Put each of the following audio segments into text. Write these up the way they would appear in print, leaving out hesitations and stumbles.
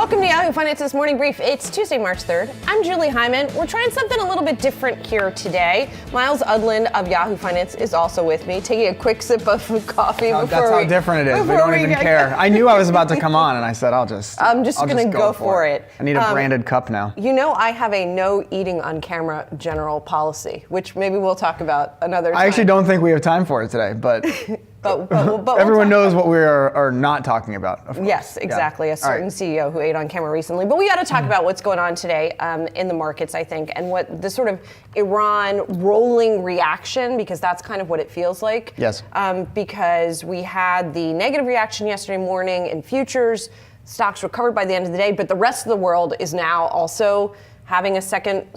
Welcome to Yahoo Finance's Morning Brief. It's Tuesday, March 3rd. I'm Julie Hyman. We're trying something a little bit different here today. Miles Udland of Yahoo Finance is also with me, taking a quick sip of coffee. That's how different it is. We don't even care. I knew I was about to come on, and I said, I'm just going to go for it. I need a branded cup now. You know, I have a no eating on camera general policy, which maybe we'll talk about another time. I actually don't think we have time for it today, but... but everyone knows what we are not talking about, of course. Yes, exactly. Yeah. A certain CEO who ate on camera recently. But we got to talk about what's going on today in the markets, I think, and what the sort of Iran rolling reaction, because that's kind of what it feels like. Yes. Because we had the negative reaction yesterday morning in futures. Stocks recovered by the end of the day, but the rest of the world is now also having a second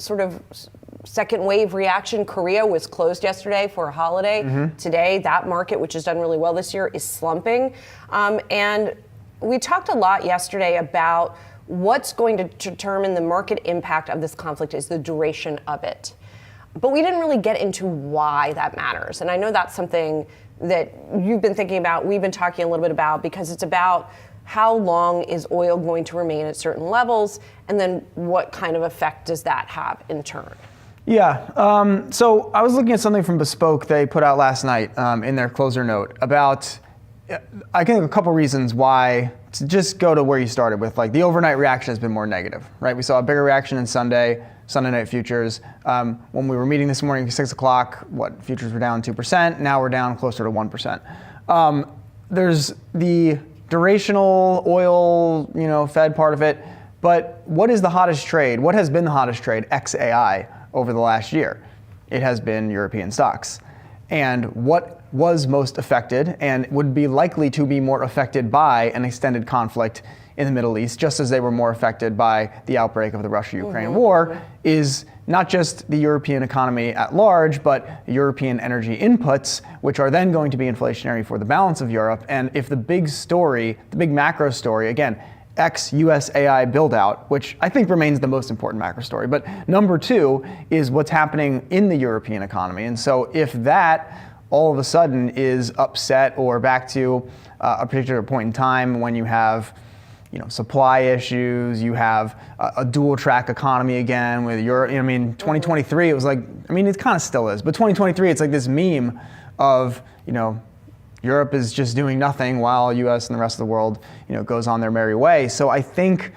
wave reaction. Korea was closed yesterday for a holiday. Today, that market, which has done really well this year, is slumping. And we talked a lot yesterday about what's going to determine the market impact of this conflict is the duration of it. But we didn't really get into why that matters. And I know that's something that you've been thinking about, we've been talking a little bit about, because it's about how long is oil going to remain at certain levels, and then what kind of effect does that have in turn? Yeah, so I was looking at something from Bespoke they put out last night in their closer note about, I think, a couple reasons why, to just go to where you started with, like the overnight reaction has been more negative, right? We saw a bigger reaction in Sunday night futures. When we were meeting this morning at 6 o'clock, futures were down 2%, now we're down closer to 1%. There's the durational oil, Fed part of it, but what is the hottest trade? What has been the hottest trade, ex-AI, over the last year? It has been European stocks. And what was most affected and would be likely to be more affected by an extended conflict in the Middle East, just as they were more affected by the outbreak of the Russia-Ukraine war, is not just the European economy at large, but European energy inputs, which are then going to be inflationary for the balance of Europe. And if the big story, the big macro story, again, ex-US AI build-out, which I think remains the most important macro story. But number two is what's happening in the European economy. And so if that all of a sudden is upset or back to a particular point in time when you have supply issues, you have a dual-track economy again with Europe. 2023, it was like, it kind of still is, but 2023, it's like this meme of, Europe is just doing nothing while US and the rest of the world, goes on their merry way. So I think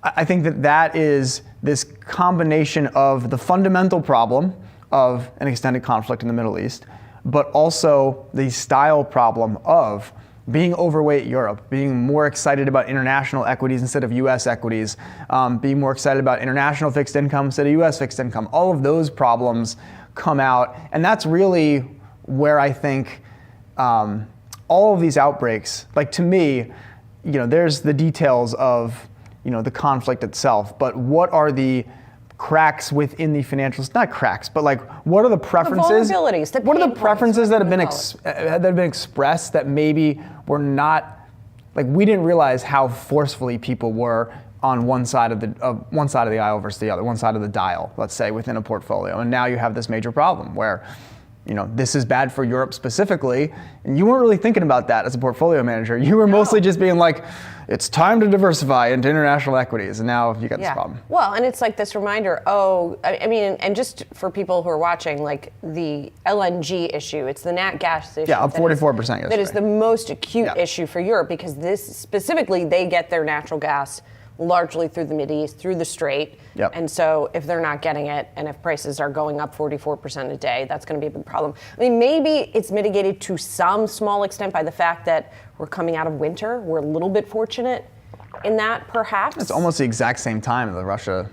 that is this combination of the fundamental problem of an extended conflict in the Middle East, but also the style problem of being overweight Europe, being more excited about international equities instead of US equities, being more excited about international fixed income instead of US fixed income. All of those problems come out, and that's really where I think all of these outbreaks, like to me, there's the details of, the conflict itself, but what are the cracks within the financials? Not cracks, but like, what are the preferences? The vulnerabilities. What are the preferences that have been expressed that maybe were not, like, we didn't realize how forcefully people were on one side of the aisle versus the other, one side of the dial, let's say, within a portfolio, and now you have this major problem where, this is bad for Europe specifically, and you weren't really thinking about that as a portfolio manager. You were mostly just being like, it's time to diversify into international equities, and now you got this problem. Well, and it's like this reminder, and just for people who are watching, like the LNG issue, it's the nat gas issue. Yeah, up 44% yesterday. That is the most acute issue for Europe, because this, specifically, they get their natural gas largely through the Mideast, through the Strait. Yep. And so if they're not getting it, and if prices are going up 44% a day, that's going to be a big problem. Maybe it's mitigated to some small extent by the fact that we're coming out of winter. We're a little bit fortunate in that, perhaps. It's almost the exact same time of the Russia,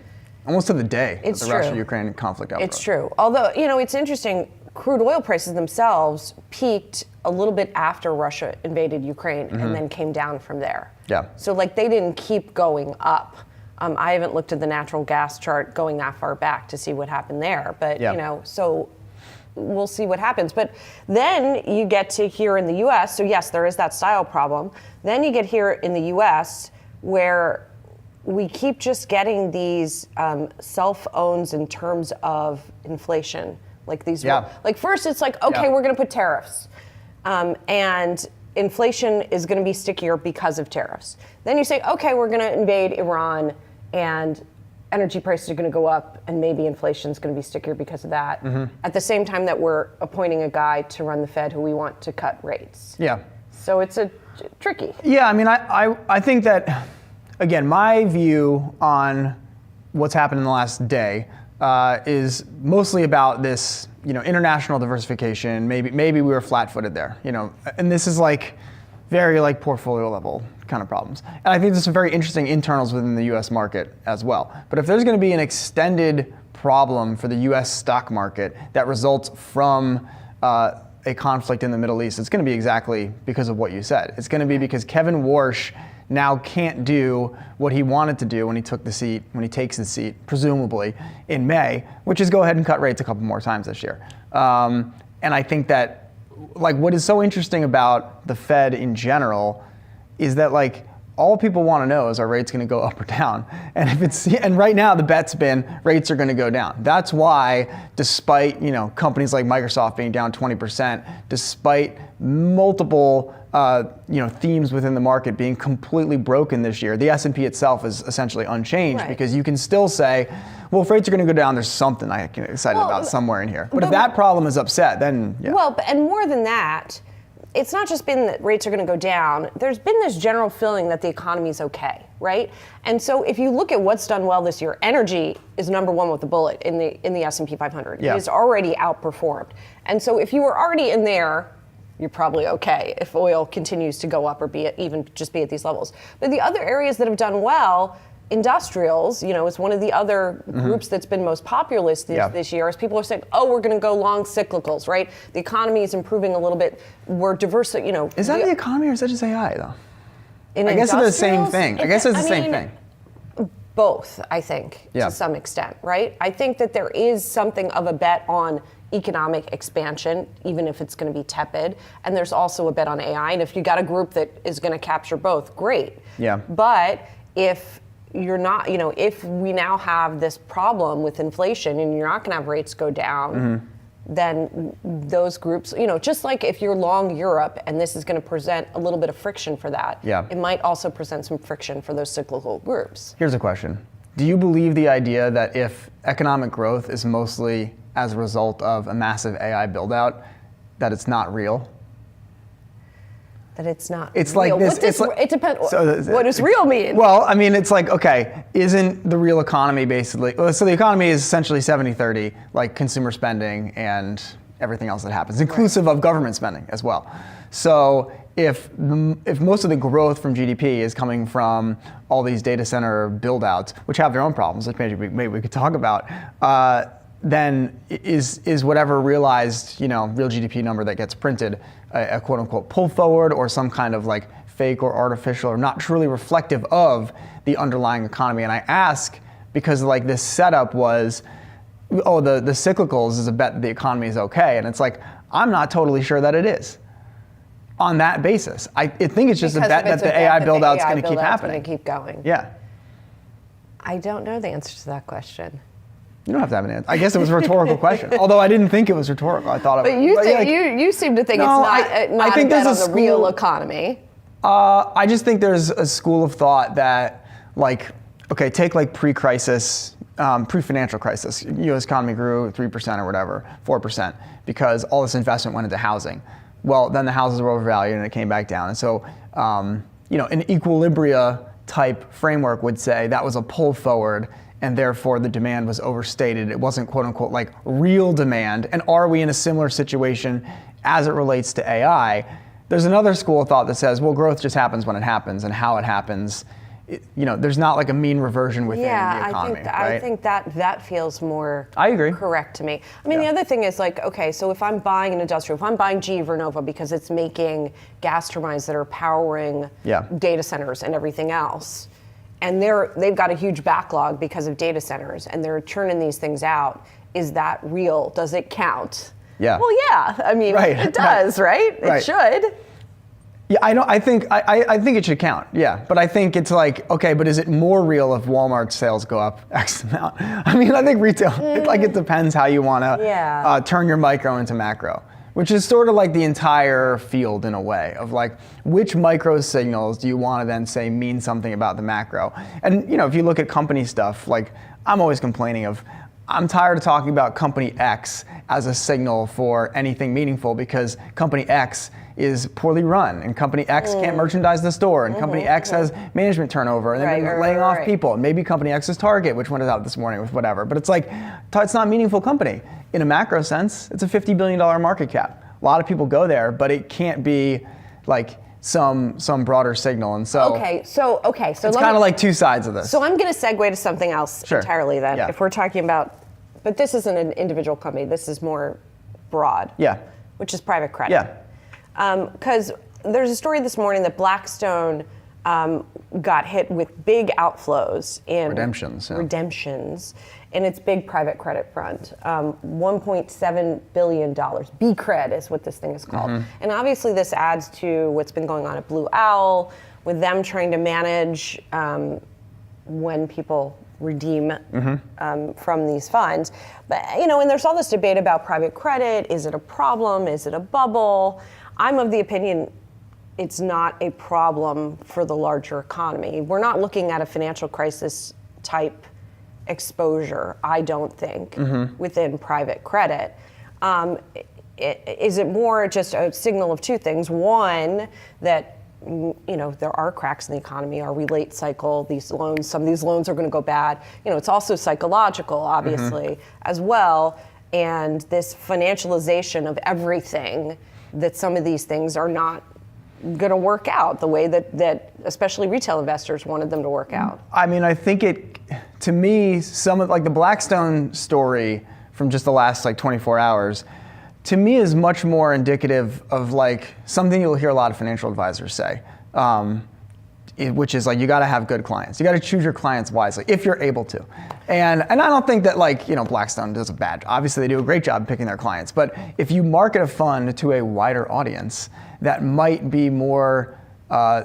almost to the day of the Russia-Ukraine conflict outbreak. It's true. Although, it's interesting, crude oil prices themselves peaked a little bit after Russia invaded Ukraine and then came down from there. Yeah. So they didn't keep going up. I haven't looked at the natural gas chart going that far back to see what happened there, but so we'll see what happens. But then you get to here in the US, so yes, there is that style problem. Then you get here in the US where we keep just getting these self-owns in terms of inflation. Like these, like first it's like, okay, we're gonna put tariffs. And inflation is going to be stickier because of tariffs. Then you say, okay, we're going to invade Iran and energy prices are going to go up and maybe inflation is going to be stickier because of that. At the same time that we're appointing a guy to run the Fed who we want to cut rates. Yeah. So it's tricky. Yeah, I mean, I think that, again, my view on what's happened in the last day is mostly about this, international diversification. Maybe we were flat-footed there, and this is like very like portfolio level kind of problems. And I think there's some very interesting internals within the U.S. market as well. But if there's going to be an extended problem for the U.S. stock market that results from a conflict in the Middle East, it's going to be exactly because of what you said. It's going to be because Kevin Warsh now can't do what he wanted to do when he takes the seat, presumably in May, which is go ahead and cut rates a couple more times this year. And I think that, like, what is so interesting about the Fed in general is that, like, all people want to know is, are rates going to go up or down? And right now the bet's been rates are going to go down. That's why, despite companies like Microsoft being down 20%, despite multiple themes within the market being completely broken this year, the S&P itself is essentially unchanged, right, because you can still say, well, if rates are going to go down, there's something I get excited about somewhere in here. But if that problem is upset, then yeah. Well, and more than that, it's not just been that rates are going to go down. There's been this general feeling that the economy is okay, right? And so if you look at what's done well this year, energy is number one with a bullet in the S&P 500. Yeah. It has already outperformed. And so if you were already in there, you're probably okay if oil continues to go up or be at these levels. But the other areas that have done well, industrials, is one of the other groups that's been most populous this year, as people are saying, oh, we're going to go long cyclicals, right? The economy is improving a little bit. We're diverse, Is that the economy or is that just AI, though? I guess it's the same thing. I guess it's the same thing. Both, I think, to some extent, right? I think that there is something of a bet on economic expansion, even if it's going to be tepid. And there's also a bet on AI. And if you got a group that is going to capture both, great. Yeah. But if you're not, if we now have this problem with inflation and you're not going to have rates go down, then those groups, just like if you're long Europe and this is going to present a little bit of friction for that, it might also present some friction for those cyclical groups. Here's a question. Do you believe the idea that if economic growth is mostly as a result of a massive AI build out, that it's not real? That it's not it's real. Like this. It depends. What does real mean? Well, I mean, it's like, okay, isn't the real economy basically, so the economy is essentially 70-30, like consumer spending and everything else that happens, inclusive of government spending as well. So if most of the growth from GDP is coming from all these data center build outs, which have their own problems, which maybe we could talk about, then is whatever realized, real GDP number that gets printed a quote unquote pull forward or some kind of like fake or artificial or not truly reflective of the underlying economy? And I ask because like this setup was, oh, the cyclicals is a bet that the economy is okay. And it's like, I'm not totally sure that it is. On that basis, I think it's just a bet that the AI build out's going to keep happening. Going to keep going. Yeah. I don't know the answer to that question. You don't have to have an answer. I guess it was a rhetorical question. Although I didn't think it was rhetorical. I thought it was. But you seem to think no, it's not I think a bet on there's the real economy. I just think there's a school of thought that, like, okay, take like pre-crisis, pre-financial crisis. U.S. economy grew 3% or whatever, 4%, because all this investment went into housing. Well, then the houses were overvalued and it came back down. And so, an equilibria type framework would say that was a pull forward and therefore the demand was overstated. It wasn't quote unquote like real demand. And are we in a similar situation as it relates to AI? There's another school of thought that says, well, growth just happens when it happens, and how it happens, there's not like a mean reversion within the economy. I think that feels more I agree. correct to me. I mean, the other thing is like, okay, so if I'm buying an industrial, if I'm buying GE Vernova because it's making gas turbines that are powering data centers and everything else, and they've got a huge backlog because of data centers, and they're churning these things out, is that real? Does it count? Yeah. Well, yeah. I mean, it does, right? It should. Yeah, I think it should count. Yeah, but I think it's like, okay, but is it more real if Walmart's sales go up X amount? I mean, I think retail, it depends how you want to turn your micro into macro. Which is sort of like the entire field in a way of like, which micro signals do you want to then say mean something about the macro? And if you look at company stuff, like I'm always complaining of, I'm tired of talking about company X as a signal for anything meaningful because company X is poorly run and company X can't merchandise the store and company X has management turnover and they've been laying off people. And maybe company X is Target, which went out this morning with whatever. But it's like, it's not a meaningful company. In a macro sense, it's a $50 billion market cap. A lot of people go there, but it can't be like some broader signal. And so so it's kind of like two sides of this. So I'm going to segue to something else entirely then. Yeah. If we're talking about, but this isn't an individual company, this is more broad. Yeah. Which is private credit. Yeah. Because there's a story this morning that Blackstone got hit with big outflows in redemptions in its big private credit fund. $1.7 billion. BCRED is what this thing is called. And obviously this adds to what's been going on at Blue Owl with them trying to manage when people redeem from these funds. But, and there's all this debate about private credit. Is it a problem? Is it a bubble? I'm of the opinion it's not a problem for the larger economy. We're not looking at a financial crisis type exposure, I don't think, within private credit. Is it more just a signal of two things? One, that there are cracks in the economy, our relate cycle, some of these loans are going to go bad. It's also psychological, obviously, as well. And this financialization of everything, that some of these things are not going to work out the way that especially retail investors wanted them to work out. I mean, I think to me, some of like the Blackstone story from just the last 24 hours, to me is much more indicative of like something you'll hear a lot of financial advisors say, which is like, you got to have good clients. You got to choose your clients wisely if you're able to. And I don't think that Blackstone does a bad job. Obviously they do a great job picking their clients, but if you market a fund to a wider audience that might be more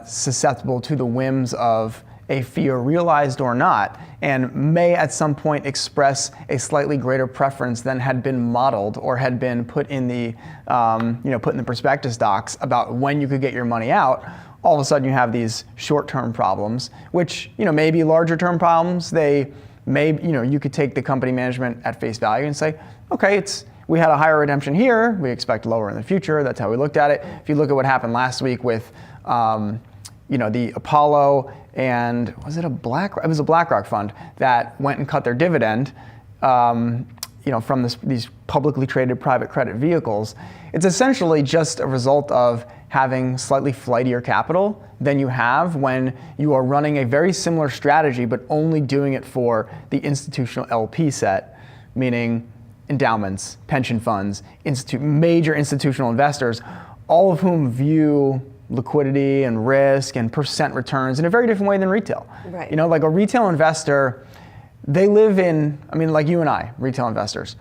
susceptible to the whims of a fear realized or not, and may at some point express a slightly greater preference than had been modeled or had been put in the put in the prospectus docs about when you could get your money out, all of a sudden you have these short-term problems, which may be larger-term problems. They may, you could take the company management at face value and say, okay, we had a higher redemption here, we expect lower in the future. That's how we looked at it. If you look at what happened last week with the Apollo and it was a BlackRock fund that went and cut their dividend from these publicly traded private credit vehicles. It's essentially just a result of having slightly flightier capital than you have when you are running a very similar strategy but only doing it for the institutional LP set, meaning endowments, pension funds, major institutional investors, all of whom view liquidity and risk and percent returns in a very different way than retail. Right. Like a retail investor, they live in, like you and I, retail investors.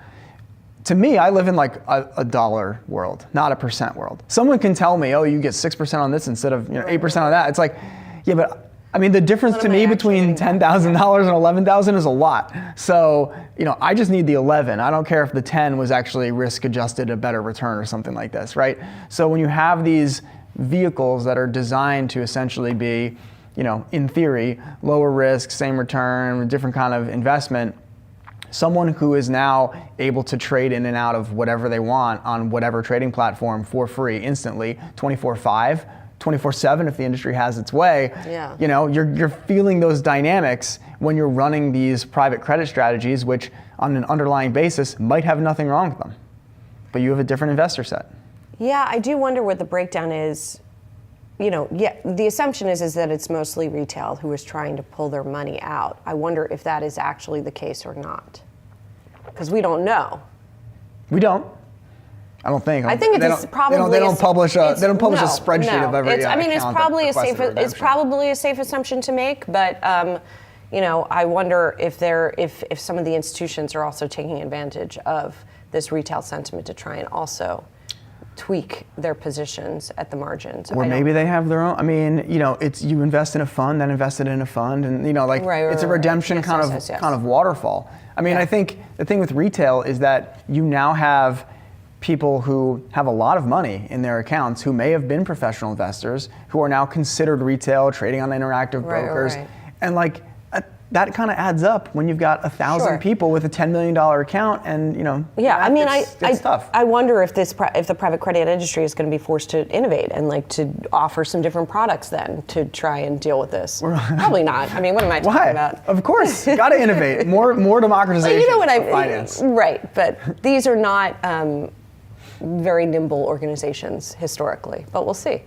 To me, I live in like a dollar world, not a percent world. Someone can tell me, oh, you get 6% on this instead of 8% on that. It's like, yeah, but the difference to me between $10,000 and $11,000 is a lot. So, I just need the 11. I don't care if the 10 was actually risk adjusted a better return or something like this, right? So when you have these vehicles that are designed to essentially be, in theory, lower risk, same return, different kind of investment, someone who is now able to trade in and out of whatever they want on whatever trading platform for free instantly, 24/5, 24/7 if the industry has its way. Yeah. You're feeling those dynamics when you're running these private credit strategies, which on an underlying basis might have nothing wrong with them, but you have a different investor set. Yeah, I do wonder what the breakdown is. The assumption is that it's mostly retail who is trying to pull their money out. I wonder if that is actually the case or not, because we don't know. We don't. I don't think. I think it's probably. They don't publish a spreadsheet of every. It's probably a safe. It's probably a safe assumption to make, but I wonder if some of the institutions are also taking advantage of this retail sentiment to try and also tweak their positions at the margins. Or maybe they have their own. It's you invest in a fund, then invested in a fund, and it's a redemption kind of waterfall. I think the thing with retail is that you now have people who have a lot of money in their accounts who may have been professional investors who are now considered retail, trading on interactive brokers. Right. And like that kind of adds up when you've got 1,000 people with a $10 million account, and Yeah, I mean, it's tough. I wonder if if the private credit industry is going to be forced to innovate and like to offer some different products then to try and deal with this. Probably not. I mean, what am I talking about? Of course, got to innovate. More democratization of finance. Right, but these are not very nimble organizations historically, but we'll see.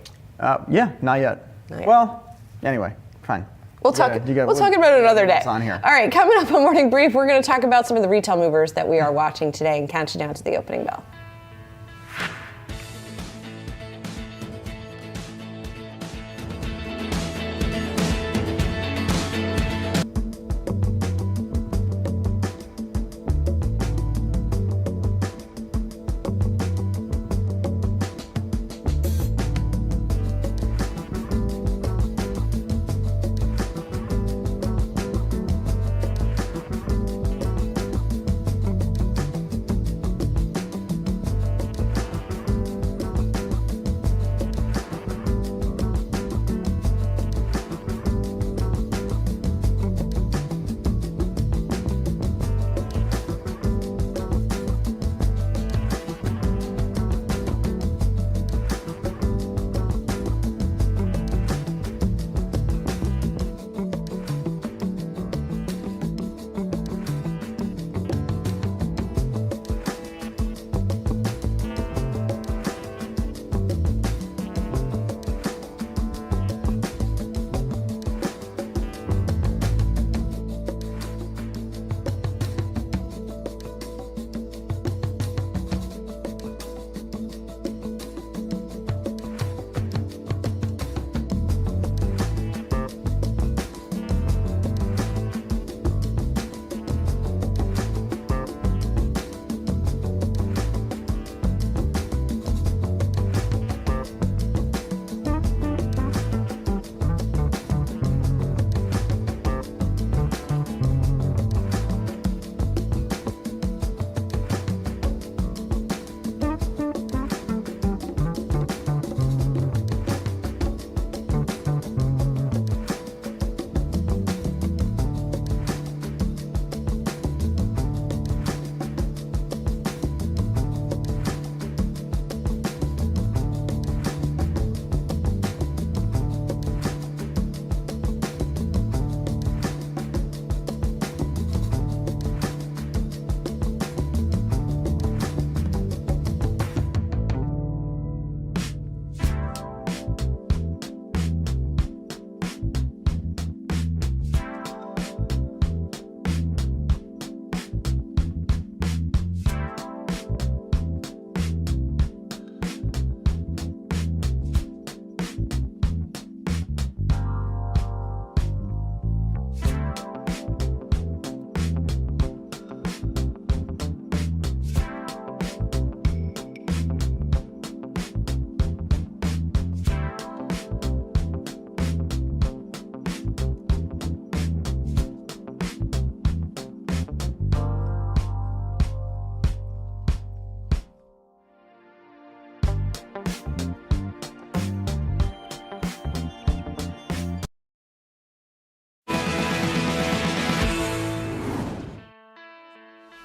Yeah, not yet. Well, anyway, fine. We'll talk about it another day. On here. All right, coming up on Morning Brief, we're going to talk about some of the retail movers that we are watching today and count you down to the opening bell.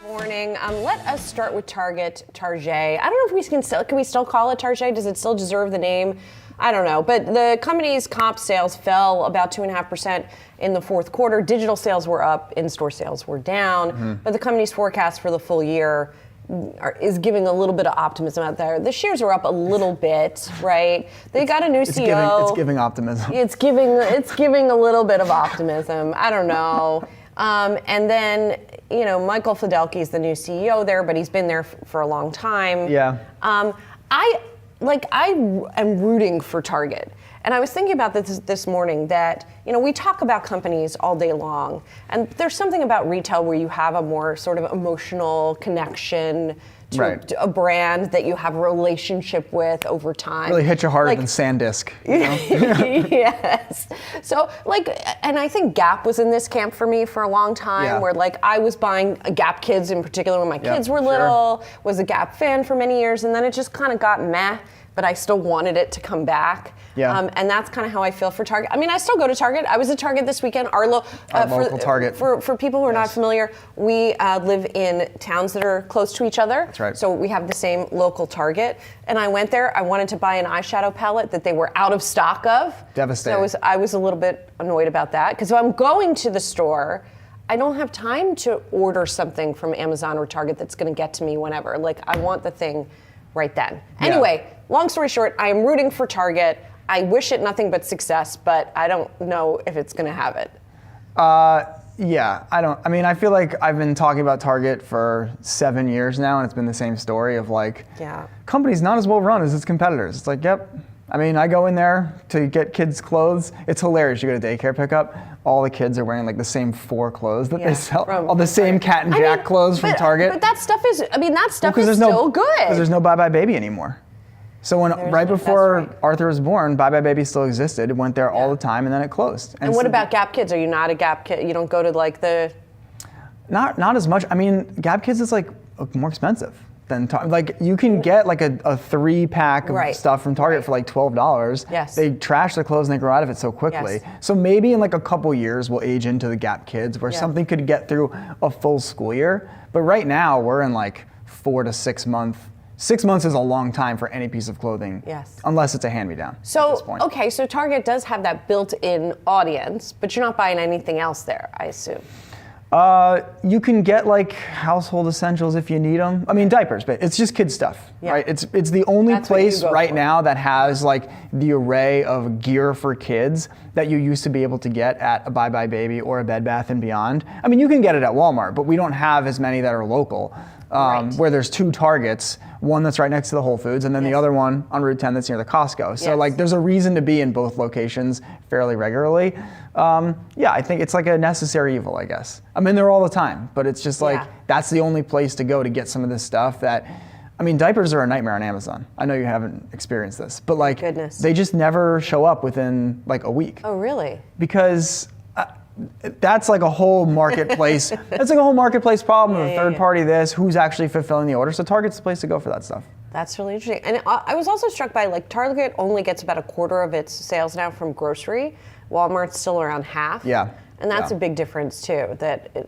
Morning. Let us start with Target. I don't know if can we still call it Target? Does it still deserve the name? I don't know. But the company's comp sales fell about 2.5% in the fourth quarter. Digital sales were up, in-store sales were down. Mm-hmm. But the company's forecast for the full year is giving a little bit of optimism out there. The shares are up a little bit, right? They got a new CEO. It's giving optimism. It's giving a little bit of optimism. I don't know. And then, Michael Fidelki is the new CEO there, but he's been there for a long time. Yeah. I am rooting for Target. And I was thinking about this morning that, we talk about companies all day long, and there's something about retail where you have a more sort of emotional connection to Right. a brand that you have a relationship with over time. Really hit you harder than SanDisk. You know? Yes. So and I think Gap was in this camp for me for a long time, where I was buying Gap Kids in particular when my kids were little, was a Gap fan for many years, and then it just kind of got meh, but I still wanted it to come back. Yeah. And that's kind of how I feel for Target. I mean, I still go to Target. I was at Target this weekend. Our local Target. For people who are not familiar, we live in towns that are close to each other. That's right. So we have the same local Target. And I went there. I wanted to buy an eyeshadow palette that they were out of stock of. Devastating. So I was a little bit annoyed about that. Because if I'm going to the store, I don't have time to order something from Amazon or Target that's going to get to me whenever. I want the thing right then. Anyway, long story short, I am rooting for Target. I wish it nothing but success, but I don't know if it's going to have it. Yeah, I feel like I've been talking about Target for 7 years now, and it's been the same story of company's not as well run as its competitors. It's yep. I mean, I go in there to get kids clothes. It's hilarious. You go to daycare pickup, all the kids are wearing the same 4 clothes that they sell. All the same Cat and Jack clothes from Target. But that stuff is, still good. Because there's no Bye Bye Baby anymore. So right before Arthur was born, Bye Bye Baby still existed. It went there all the time, and then it closed. And what about Gap Kids? Are you not a Gap Kid? You don't go to the... Not as much. I mean, Gap Kids is more expensive than you can get a 3-pack of stuff from Target for $12. Yes. They trash the clothes and they grow out of it so quickly. Yes. So maybe in a couple years we'll age into the Gap Kids where something could get through a full school year. But right now we're in 4 to 6 months. 6 months is a long time for any piece of clothing, unless it's a hand-me-down at this point. Okay, so Target does have that built-in audience, but you're not buying anything else there, I assume. You can get household essentials if you need them. I mean, diapers, but it's just kid stuff, right? It's the only place right now that has the array of gear for kids that you used to be able to get at a Bye Bye Baby or a Bed Bath & Beyond. I mean, you can get it at Walmart, but we don't have as many that are local. Where there's 2 Targets, one that's right next to the Whole Foods, and then the other one on Route 10 that's near the Costco. So there's a reason to be in both locations fairly regularly. I think it's a necessary evil, I guess. I'm in there all the time, but it's just that's the only place to go to get some of this stuff that, I mean, diapers are a nightmare on Amazon. I know you haven't experienced this, but Goodness. They just never show up within a week. Oh, really? Because that's a whole marketplace. That's a whole marketplace problem of third party this, who's actually fulfilling the order. So Target's the place to go for that stuff. That's really interesting. And I was also struck by Target only gets about 1/4 of its sales now from grocery. Walmart's still around half. Yeah. And that's a big difference too, that,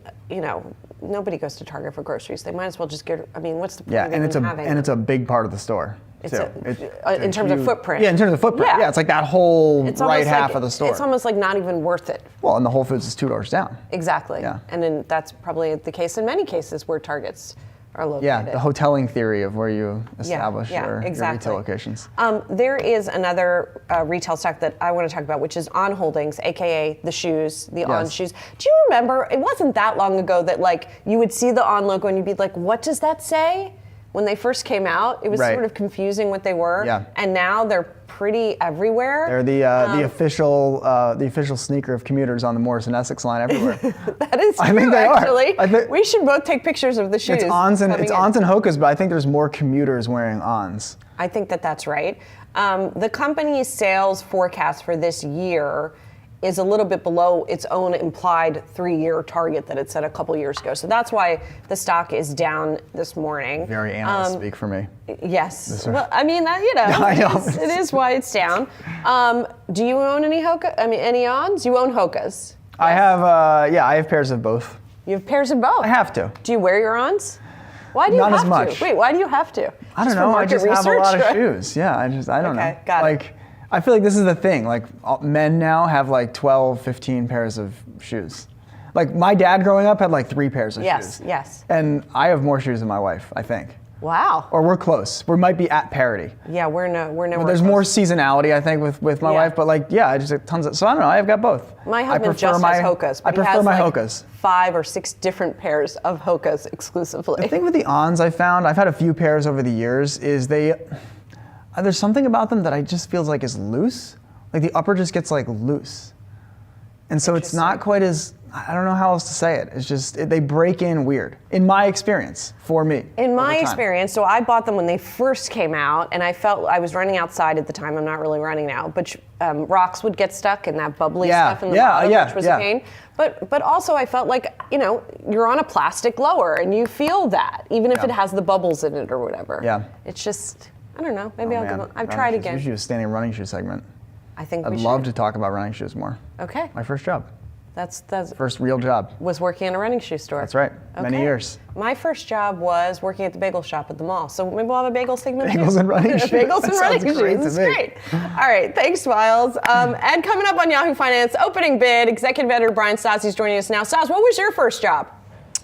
nobody goes to Target for groceries. They might as well just get, what's the point of and having it's a big part of the store. In terms of footprint. Yeah, in terms of footprint. Yeah, it's that whole half of the store. It's almost not even worth it. Well, and the Whole Foods is 2 doors down. Exactly. Yeah. And then that's probably the case in many cases where Targets are located. Yeah, the hoteling theory of where you establish your retail locations. There is another retail stock that I want to talk about, which is On Holdings, aka the shoes, the On shoes. Do you remember? It wasn't that long ago that you would see the On logo and you'd be like, "What does that say?" When they first came out, it was sort of confusing what they were. Yeah. And now they're pretty everywhere. They're the official sneaker of commuters on the Morrison Essex line everywhere. That is true, I think they actually. are. We should both take pictures of the shoes. It's Ons and Hokas, but I think there's more commuters wearing Ons. I think that's right. The company's sales forecast for this year is a little bit below its own implied 3-year target that it set a couple years ago. So that's why the stock is down this morning. Very analyst speak for me. Yes. Well, I know. It is why it's down. Do you own any any Ons? You own Hokas? Yes. I have pairs of both. You have pairs of both? I have to. Do you wear your Ons? Why do you Not have as much. to? Wait, why do you have to? I don't know. I just have a lot of shoes. Yeah, I don't know. Okay, got it. I feel like this is the thing. Men now have 12, 15 pairs of shoes. My dad growing up had 3 pairs of shoes. Yes. And I have more shoes than my wife, I think. Wow. Or we're close. We might be at parity. Yeah, we're nowhere There's close. more seasonality, I think, with my wife. But I just have tons of. So I don't know. I've got both. My husband just has Hokas. I prefer my Hokas. 5 or 6 different pairs of Hokas exclusively. The thing with the Ons I found, I've had a few pairs over the years, is there's something about them that I just feels is loose. The upper just gets loose. And so it's not quite as, I don't know how else to say it. It's just, they break in weird, in my experience, for me. In my experience, so I bought them when they first came out, and I felt I was running outside at the time. I'm not really running now, but rocks would get stuck in that bubbly stuff in the bottom, which was a pain. But also I felt like, you're on a plastic blower, and you feel that, even if it has the bubbles in it or whatever. Yeah. It's just, I don't know. Maybe I've tried again. We should do a standing running shoe segment. I think I'd love to talk about running shoes more. Okay. My first job. That's First real job. Was working in a running shoe store. That's right. Many years. My first job was working at the bagel shop at the mall. So maybe we'll have a bagel segment. Bagels and running shoes. Bagels and running shoes. It's great. All right. Thanks, Miles. And coming up on Yahoo Finance, opening bid, executive editor Brian Stassi is joining us now. Stas, what was your first job?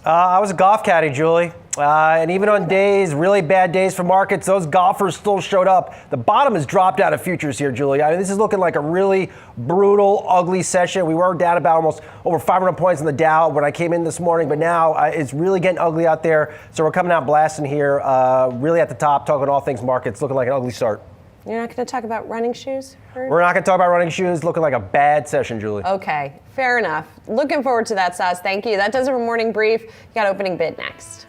I was a golf caddy, Julie. And even on really bad days for markets, those golfers still showed up. The bottom has dropped out of futures here, Julie. I mean, this is looking like a really brutal, ugly session. We were down about almost over 500 points in the Dow when I came in this morning, but now it's really getting ugly out there. So we're coming out blasting here, really at the top, talking all things markets, looking like an ugly start. You're not going to talk about running shoes? We're not going to talk about running shoes. Looking like a bad session, Julie. Okay, fair enough. Looking forward to that, Stas. Thank you. That does it for Morning Brief. You got opening bid next.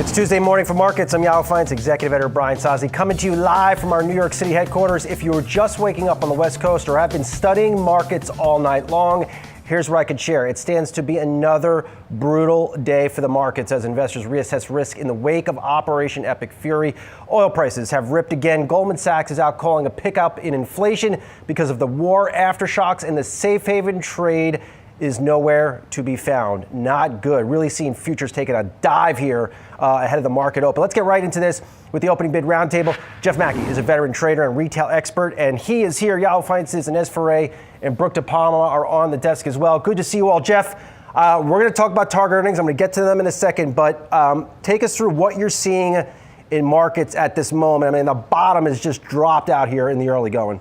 It's Tuesday morning for markets. I'm Yahoo Finance executive editor Brian Stassi, coming to you live from our New York City headquarters. If you were just waking up on the West Coast or have been studying markets all night long, Here's what I could share. It stands to be another brutal day for the markets as investors reassess risk in the wake of Operation Epic Fury. Oil prices have ripped again. Goldman Sachs is out calling a pickup in inflation because of the war aftershocks, and the safe haven trade is nowhere to be found. Not good. Really seeing futures taking a dive here ahead of the market open. Let's get right into this with the opening bid roundtable. Jeff Mackey is a veteran trader and retail expert, and he is here. Yahoo Finances and Inez Ferre and Brooke DePalma are on the desk as well. Good to see you all. Jeff, we're going to talk about target earnings. I'm going to get to them in a second, but take us through what you're seeing in markets at this moment. I mean, the bottom has just dropped out here in the early going.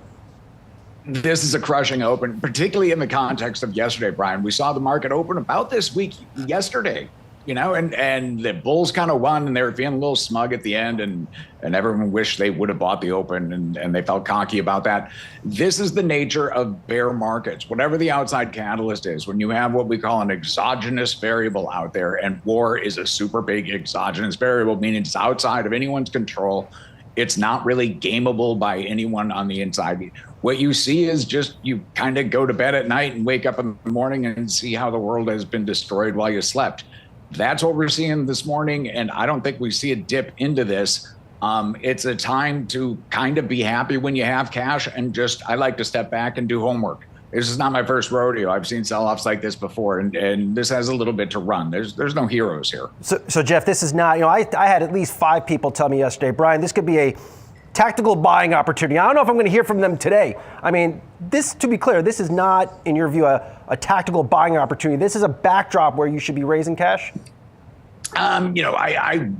This is a crushing open, particularly in the context of yesterday, Brian. We saw the market open about this week yesterday, and the bulls kind of won, and they were feeling a little smug at the end, and everyone wished they would have bought the open, and they felt cocky about that. This is the nature of bear markets. Whatever the outside catalyst is, when you have what we call an exogenous variable out there, and war is a super big exogenous variable, meaning it's outside of anyone's control. It's not really gameable by anyone on the inside. What you see is just you kind of go to bed at night and wake up in the morning and see how the world has been destroyed while you slept. That's what we're seeing this morning, and I don't think we see a dip into this. It's a time to kind of be happy when you have cash, and I like to step back and do homework. This is not my first rodeo. I've seen sell-offs like this before, and this has a little bit to run. There's no heroes here. So Jeff, this is not, I had at least 5 people tell me yesterday, Brian, this could be a tactical buying opportunity. I don't know if I'm going to hear from them today. I mean, to be clear, this is not, in your view, a tactical buying opportunity. This is a backdrop where you should be raising cash? I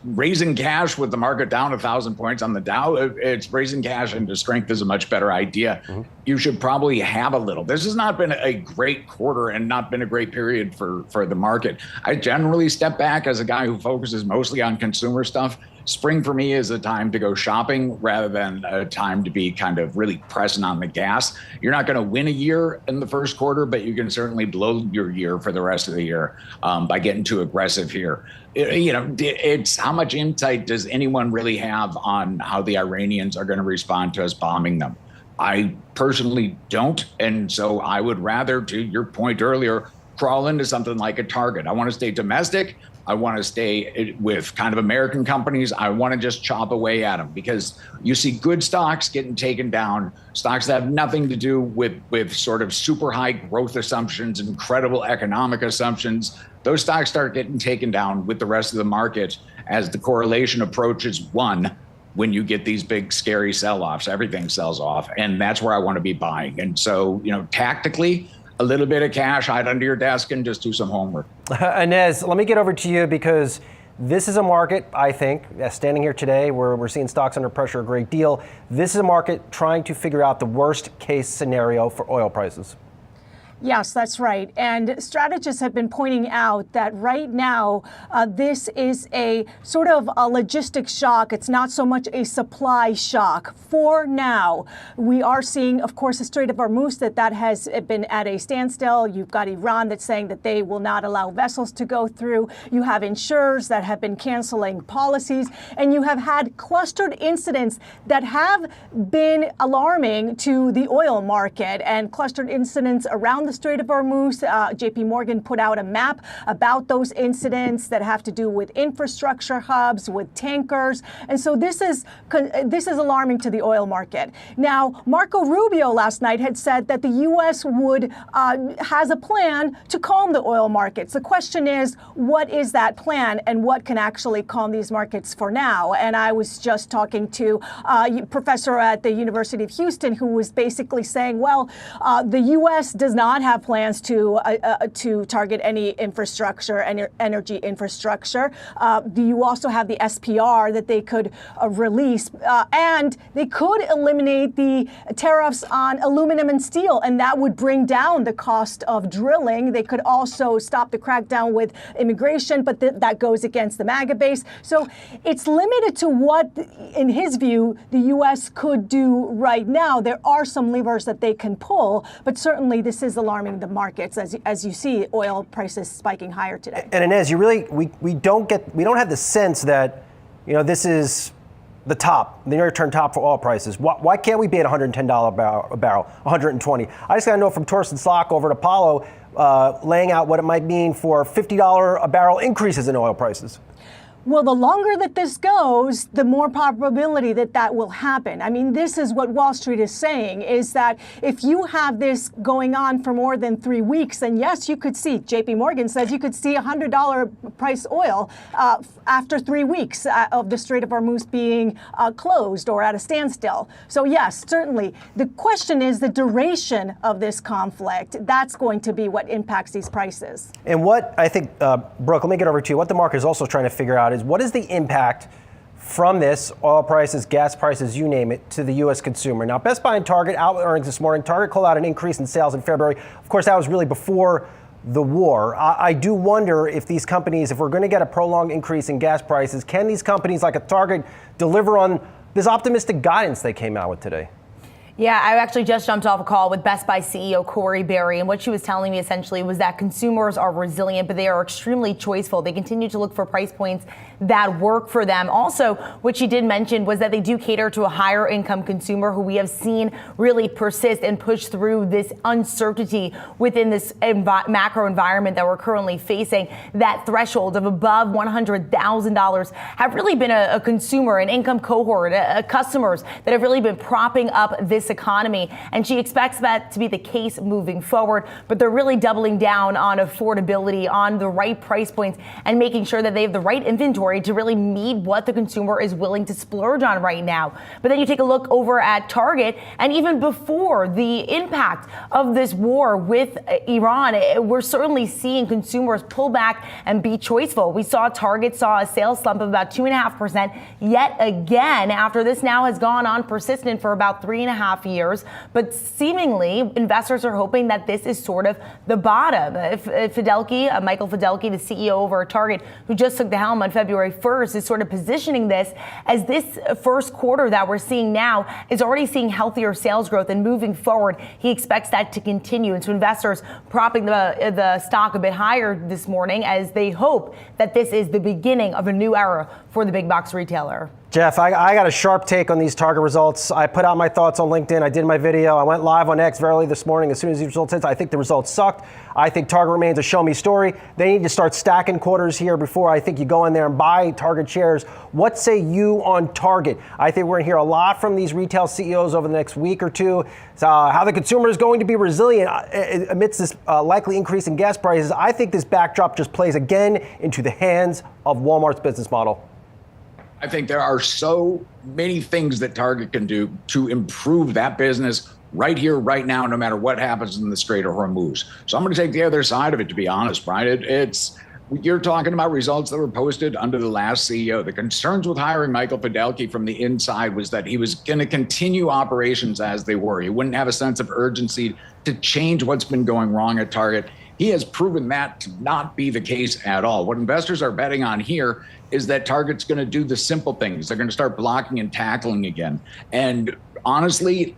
raising cash with the market down 1,000 points on the Dow, it's raising cash into strength is a much better idea. Mm-hmm. You should probably have a little. This has not been a great quarter and not been a great period for the market. I generally step back as a guy who focuses mostly on consumer stuff. Spring for me is a time to go shopping rather than a time to be kind of really pressing on the gas. You're not going to win a year in the first quarter, but you can certainly blow your year for the rest of the year by getting too aggressive here. It's how much insight does anyone really have on how the Iranians are going to respond to us bombing them? I personally don't. And so I would rather, to your point earlier, crawl into something like a Target. I want to stay domestic. I want to stay with kind of American companies. I want to just chop away at them because you see good stocks getting taken down, stocks that have nothing to do with sort of super high growth assumptions, incredible economic assumptions. Those stocks start getting taken down with the rest of the market as the correlation approaches 1. When you get these big, scary sell-offs, everything sells off. And that's where I want to be buying. And so, tactically, a little bit of cash, hide under your desk and just do some homework. Inez, let me get over to you because this is a market, I think, standing here today where we're seeing stocks under pressure a great deal. This is a market trying to figure out the worst case scenario for oil prices. Yes, that's right. And strategists have been pointing out that right now, this is a sort of a logistic shock. It's not so much a supply shock. For now, we are seeing, of course, the Strait of Hormuz that has been at a standstill. You've got Iran that's saying that they will not allow vessels to go through. You have insurers that have been canceling policies. And you have had clustered incidents that have been alarming to the oil market and clustered incidents around the Strait of Hormuz. JP Morgan put out a map about those incidents that have to do with infrastructure hubs, with tankers. And so this is alarming to the oil market. Now, Marco Rubio last night had said that the U.S. has a plan to calm the oil markets. The question is, what is that plan and what can actually calm these markets for now? And I was just talking to a professor at the University of Houston who was basically saying, well, the U.S. does not have plans to target any infrastructure and energy infrastructure. You also have the SPR that they could release, and they could eliminate the tariffs on aluminum and steel, and that would bring down the cost of drilling. They could also stop the crackdown with immigration, but that goes against the MAGA base. So it's limited to what, in his view, the U.S. could do right now. There are some levers that they can pull, but certainly this is alarming the markets as you see oil prices spiking higher today. And Inez, we don't have the sense that this is the near-term top for oil prices. Why can't we be at $110 a barrel, 120? I just got to know from Torsten Slok over at Apollo, laying out what it might mean for $50 a barrel increases in oil prices. Well, the longer that this goes, the more probability that that will happen. I mean, this is what Wall Street is saying, is that if you have this going on for more than 3 weeks, then yes, you could see, JP Morgan says you could see $100 price oil after 3 weeks of the Strait of Hormuz being closed or at a standstill. So yes, certainly. The question is the duration of this conflict. That's going to be what impacts these prices. And what I think, Brooke, let me get over to you. What the market is also trying to figure out is what is the impact from this, oil prices, gas prices, you name it, to the U.S. consumer. Now, Best Buy and Target out with earnings this morning. Target called out an increase in sales in February. Of course, that was really before the war. I do wonder if these companies, if we're going to get a prolonged increase in gas prices, can these companies like a Target deliver on this optimistic guidance they came out with today? Yeah, I actually just jumped off a call with Best Buy CEO Corey Berry, and what she was telling me essentially was that consumers are resilient, but they are extremely choiceful. They continue to look for price points that work for them. Also, what she did mention was that they do cater to a higher income consumer who we have seen really persist and push through this uncertainty within this macro environment that we're currently facing. That threshold of above $100,000 have really been a consumer, an income cohort, customers that have really been propping up this economy. And she expects that to be the case moving forward, but they're really doubling down on affordability, on the right price points, and making sure that they have the right inventory to really meet what the consumer is willing to splurge on right now. But then you take a look over at Target, and even before the impact of this war with Iran, we're certainly seeing consumers pull back and be choiceful. We saw Target saw a sales slump of about 2.5% yet again after this now has gone on persistent for about 3.5 years. But seemingly, investors are hoping that this is sort of the bottom. Fidelki, Michael Fidelki, the CEO over at Target, who just took the helm on February 1st, is sort of positioning this as this first quarter that we're seeing now is already seeing healthier sales growth, and moving forward, he expects that to continue. And so investors propping the stock a bit higher this morning as they hope that this is the beginning of a new era for the big box retailer. Jeff, I got a sharp take on these Target results. I put out my thoughts on LinkedIn. I did my video. I went live on X very early this morning as soon as these results hit. I think the results sucked. I think Target remains a show-me story. They need to start stacking quarters here before I think you go in there and buy Target shares. What say you on Target? I think we're going to hear a lot from these retail CEOs over the next week or two. How the consumer is going to be resilient amidst this likely increase in gas prices. I think this backdrop just plays again into the hands of Walmart's business model. I think there are so many things that Target can do to improve that business right here, right now, no matter what happens in the Strait of Hormuz. So I'm going to take the other side of it, to be honest, Brian. You're talking about results that were posted under the last CEO. The concerns with hiring Michael Fidelki from the inside was that he was going to continue operations as they were. He wouldn't have a sense of urgency to change what's been going wrong at Target. He has proven that to not be the case at all. What investors are betting on here is that Target's going to do the simple things. They're going to start blocking and tackling again. And honestly,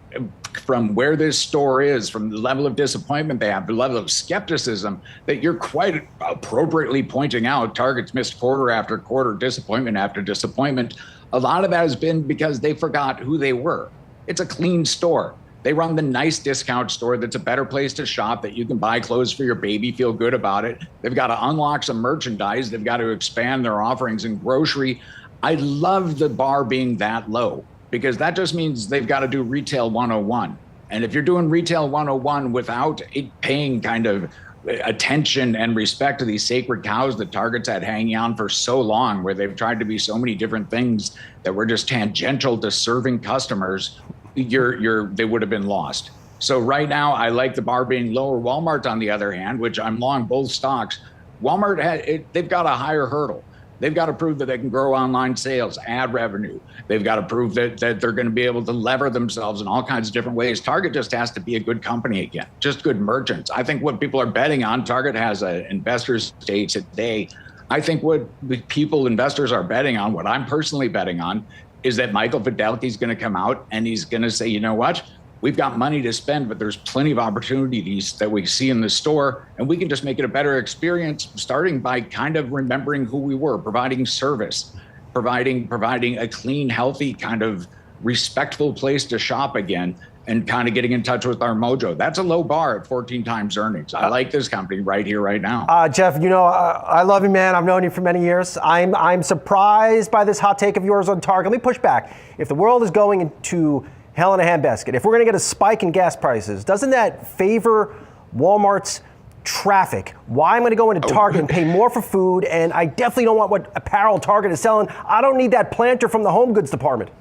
from where this store is, from the level of disappointment they have, the level of skepticism that you're quite appropriately pointing out, Target's missed quarter after quarter, disappointment after disappointment. A lot of that has been because they forgot who they were. It's a clean store. They run the nice discount store that's a better place to shop, that you can buy clothes for your baby, feel good about it. They've got to unlock some merchandise. They've got to expand their offerings in grocery. I love the bar being that low, because that just means they've got to do retail 101. And if you're doing retail 101 without paying kind of attention and respect to these sacred cows that Target's had hanging on for so long, where they've tried to be so many different things that were just tangential to serving customers, they would have been lost. So right now, I like the bar being lower. Walmart, on the other hand, which I'm long both stocks, Walmart, they've got a higher hurdle. They've got to prove that they can grow online sales, ad revenue. They've got to prove that they're going to be able to lever themselves in all kinds of different ways. Target just has to be a good company again, just good merchants. I think what people are betting on, Target has an investors day today. I think what investors are betting on, what I'm personally betting on, is that Michael Fidelki is going to come out and he's going to say, you know what? We've got money to spend, but there's plenty of opportunities that we see in the store, and we can just make it a better experience, starting by kind of remembering who we were, providing service. providing a clean, healthy, kind of respectful place to shop again, and kind of getting in touch with our mojo. That's a low bar at 14 times earnings. I like this company right here, right now. Jeff, I love you, man. I've known you for many years. I'm surprised by this hot take of yours on Target. Let me push back. If the world is going into hell in a handbasket, if we're going to get a spike in gas prices, doesn't that favor Walmart's traffic? Why am I going to go into Target and pay more for food? And I definitely don't want what apparel Target is selling. I don't need that planter from the home goods department.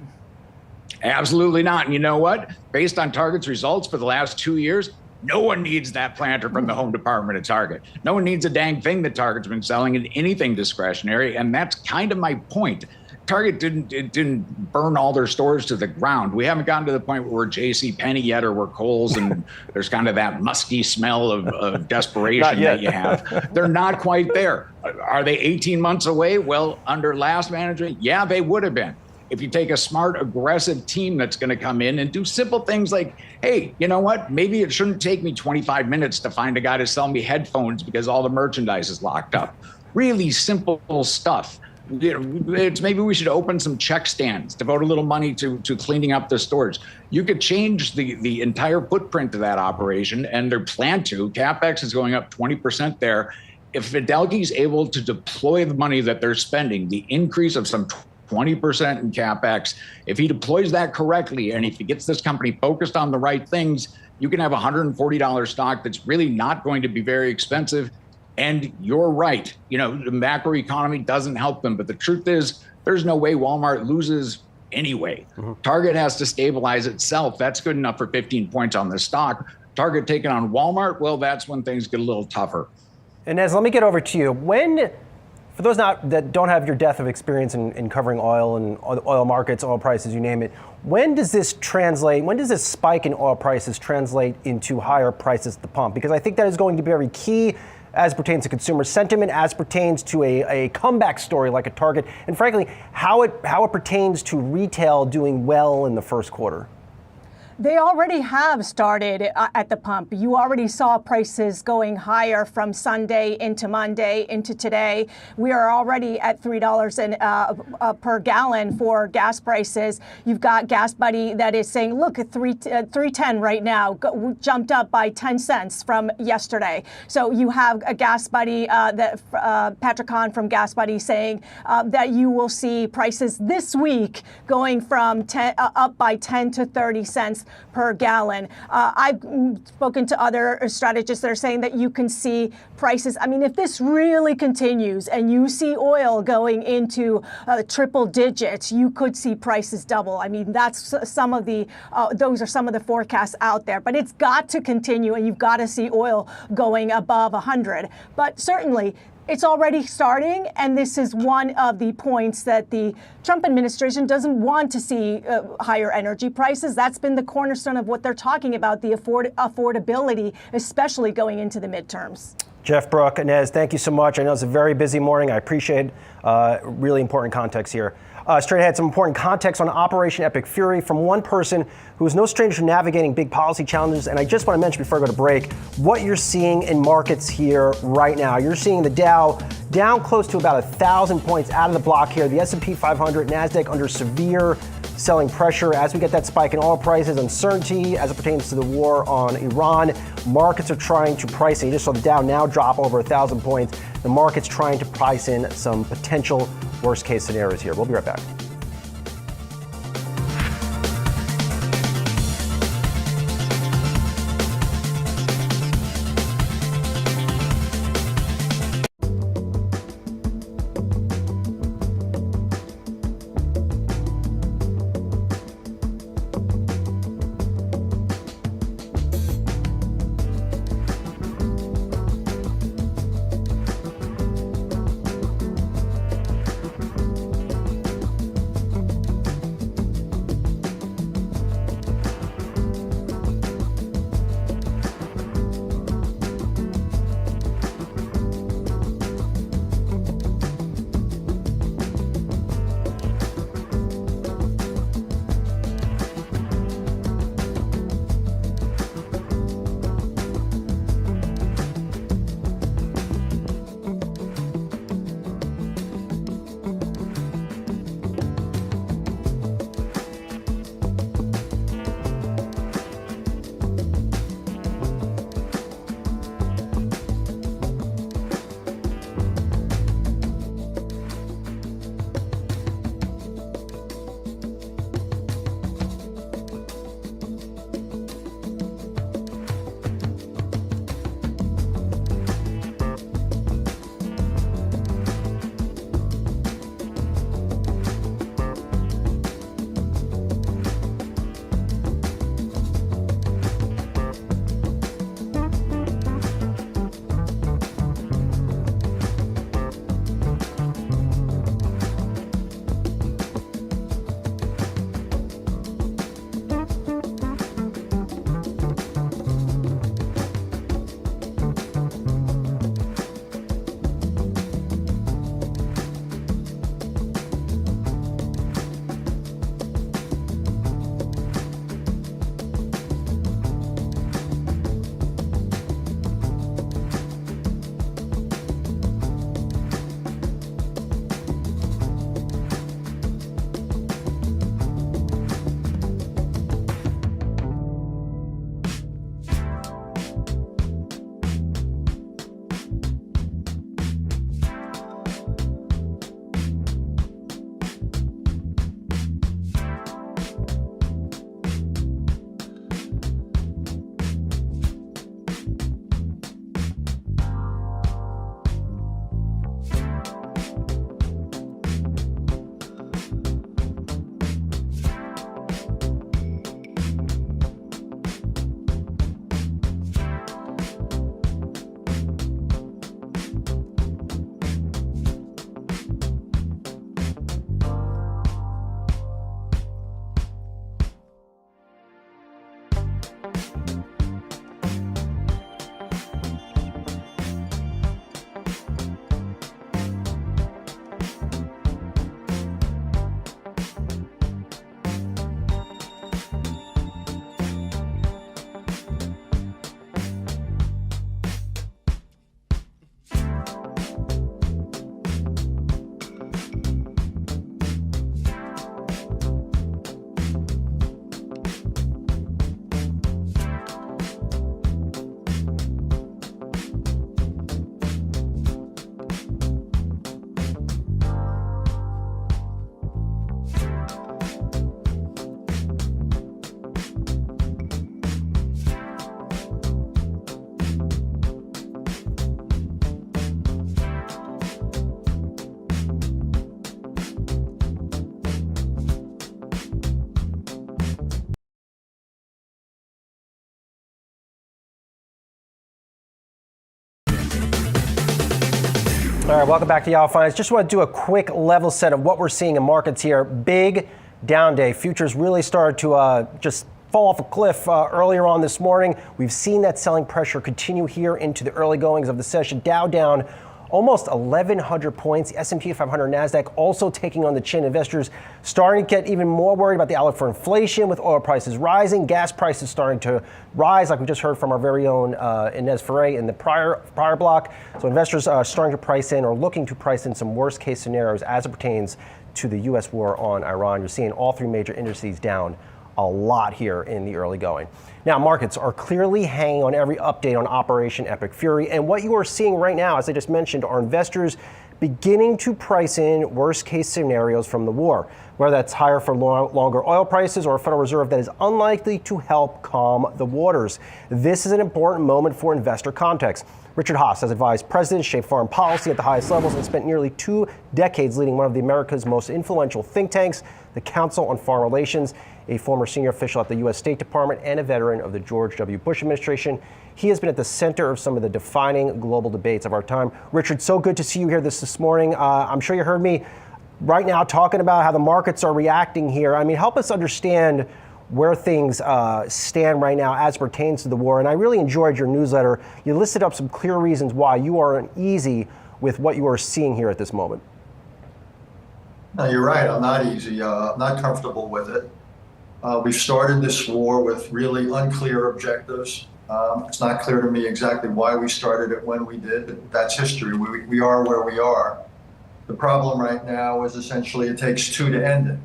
Absolutely not. And you know what? Based on Target's results for the last 2 years, no one needs that planter from the home department at Target. No one needs a dang thing that Target's been selling in anything discretionary. And that's kind of my point. Target didn't burn all their stores to the ground. We haven't gotten to the point where we're JCPenney yet, or we're Kohl's, and there's kind of that musky smell of desperation that you have. They're not quite there. Are they 18 months away? Well, under last management, yeah, they would have been. If you take a smart, aggressive team that's going to come in and do simple things like, hey, you know what? Maybe it shouldn't take me 25 minutes to find a guy to sell me headphones because all the merchandise is locked up. Really simple stuff. It's maybe we should open some check stands, devote a little money to cleaning up the stores. You could change the entire footprint of that operation, and they're planned to. CapEx is going up 20% there. If Fidelki's able to deploy the money that they're spending, the increase of some 20% in CapEx, if he deploys that correctly, and if he gets this company focused on the right things, you can have a $140 stock that's really not going to be very expensive. And you're right. The macroeconomy doesn't help them. But the truth is, there's no way Walmart loses anyway. Target has to stabilize itself. That's good enough for 15 points on the stock. Target taking on Walmart, well, that's when things get a little tougher. Inez, let me get over to you. For those that don't have your depth of experience in covering oil and oil markets, oil prices, you name it, when does this spike in oil prices translate into higher prices at the pump? Because I think that is going to be very key as pertains to consumer sentiment, as pertains to a comeback story like a Target, and frankly, how it pertains to retail doing well in the first quarter. They already have started at the pump. You already saw prices going higher from Sunday into Monday into today. We are already at $3 per gallon for gas prices. You've got Gas Buddy that is saying, look, at $3.10 right now, jumped up by 10 cents from yesterday. So you have a Gas Buddy, Patrick Hahn from Gas Buddy saying that you will see prices this week going from up by 10 to 30 cents per gallon. I've spoken to other strategists that are saying that you can see prices. I mean, if this really continues and you see oil going into triple digits, you could see prices double. I mean, that's some of those are some of the forecasts out there. But it's got to continue, and you've got to see oil going above 100. But certainly, it's already starting, and this is one of the points that the Trump administration doesn't want to see higher energy prices. That's been the cornerstone of what they're talking about, the affordability, especially going into the midterms. Jeff, Brooke, Inez, thank you so much. I know it's a very busy morning. I appreciate really important context here. Straight ahead, some important context on Operation Epic Fury from one person who is no stranger to navigating big policy challenges. And I just want to mention before I go to break, what you're seeing in markets here right now. You're seeing the Dow down close to about 1,000 points out of the block here. The S&P 500, NASDAQ under severe selling pressure as we get that spike in oil prices, uncertainty as it pertains to the war on Iran. Markets are trying to price in. You just saw the Dow now drop over 1,000 points. The market's trying to price in some potential worst case scenarios here. We'll be right back. All right, welcome back to Yahoo Finance. Just want to do a quick level set of what we're seeing in markets here. Big down day. Futures really started to just fall off a cliff earlier on this morning. We've seen that selling pressure continue here into the early goings of the session. Dow down almost 1,100 points. The S&P 500, NASDAQ also taking on the chin. Investors starting to get even more worried about the outlook for inflation with oil prices rising, gas prices starting to rise, like we just heard from our very own Inez Ferre in the prior block. So investors are starting to price in or looking to price in some worst case scenarios as it pertains to the U.S. war on Iran. You're seeing all three major indices down a lot here in the early going. Now, markets are clearly hanging on every update on Operation Epic Fury. And what you are seeing right now, as I just mentioned, are investors beginning to price in worst case scenarios from the war, whether that's higher for longer oil prices or a Federal Reserve that is unlikely to help calm the waters. This is an important moment for investor context. Richard Haas has advised presidents, shaped foreign policy at the highest levels, and spent nearly 2 decades leading one of America's most influential think tanks, the Council on Foreign Relations, a former senior official at the U.S. State Department and a veteran of the George W. Bush administration. He has been at the center of some of the defining global debates of our time. Richard, so good to see you here this morning. I'm sure you heard me right now talking about how the markets are reacting here. I mean, help us understand where things stand right now as it pertains to the war. And I really enjoyed your newsletter. You listed up some clear reasons why you are uneasy with what you are seeing here at this moment. No, you're right. I'm not easy. I'm not comfortable with it. We've started this war with really unclear objectives. It's not clear to me exactly why we started it when we did, but that's history. We are where we are. The problem right now is essentially it takes two to end it.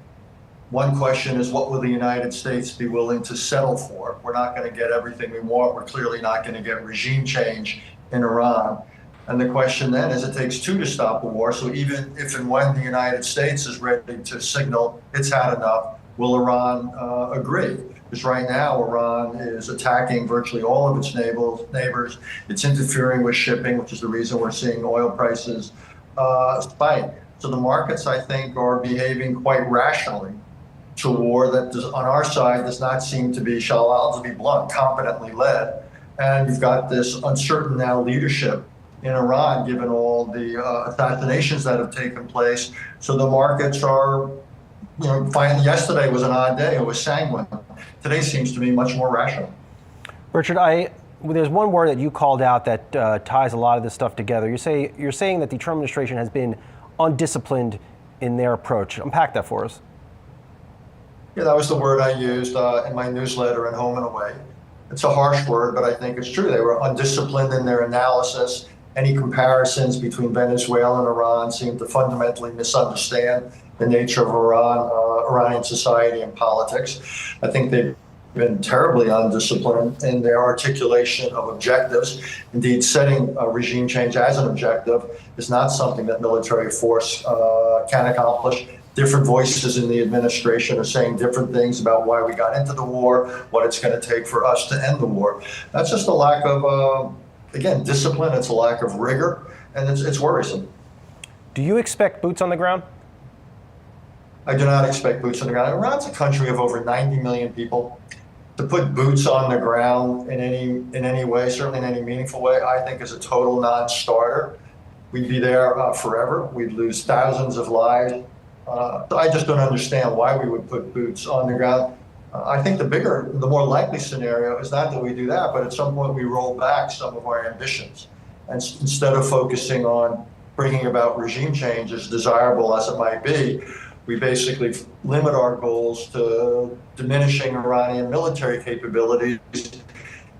One question is, what will the United States be willing to settle for? We're not going to get everything we want. We're clearly not going to get regime change in Iran. And the question then is, it takes two to stop a war. So even if and when the United States is ready to signal it's had enough, will Iran agree? Because right now, Iran is attacking virtually all of its neighbors. It's interfering with shipping, which is the reason we're seeing oil prices spike. So the markets, I think, are behaving quite rationally to a war that on our side does not seem to be, to be blunt, competently led. And you've got this uncertain now leadership in Iran, given all the assassinations that have taken place. So the markets are, finally, yesterday was an odd day. It was sanguine. Today seems to be much more rational. Richard, there's one word that you called out that ties a lot of this stuff together. You're saying that the Trump administration has been undisciplined in their approach. Unpack that for us. Yeah, that was the word I used in my newsletter and Home and Away. It's a harsh word, but I think it's true. They were undisciplined in their analysis. Any comparisons between Venezuela and Iran seem to fundamentally misunderstand the nature of Iranian society and politics. I think they've been terribly undisciplined in their articulation of objectives. Indeed, setting a regime change as an objective is not something that military force can accomplish. Different voices in the administration are saying different things about why we got into the war, what it's going to take for us to end the war. That's just a lack of, again, discipline. It's a lack of rigor, and it's worrisome. Do you expect boots on the ground? I do not expect boots on the ground. Iran's a country of over 90 million people. To put boots on the ground in any way, certainly in any meaningful way, I think is a total non-starter. We'd be there forever. We'd lose thousands of lives. So I just don't understand why we would put boots on the ground. I think the more likely scenario is not that we do that, but at some point we roll back some of our ambitions. And instead of focusing on bringing about regime change, as desirable as it might be, we basically limit our goals to diminishing Iranian military capabilities.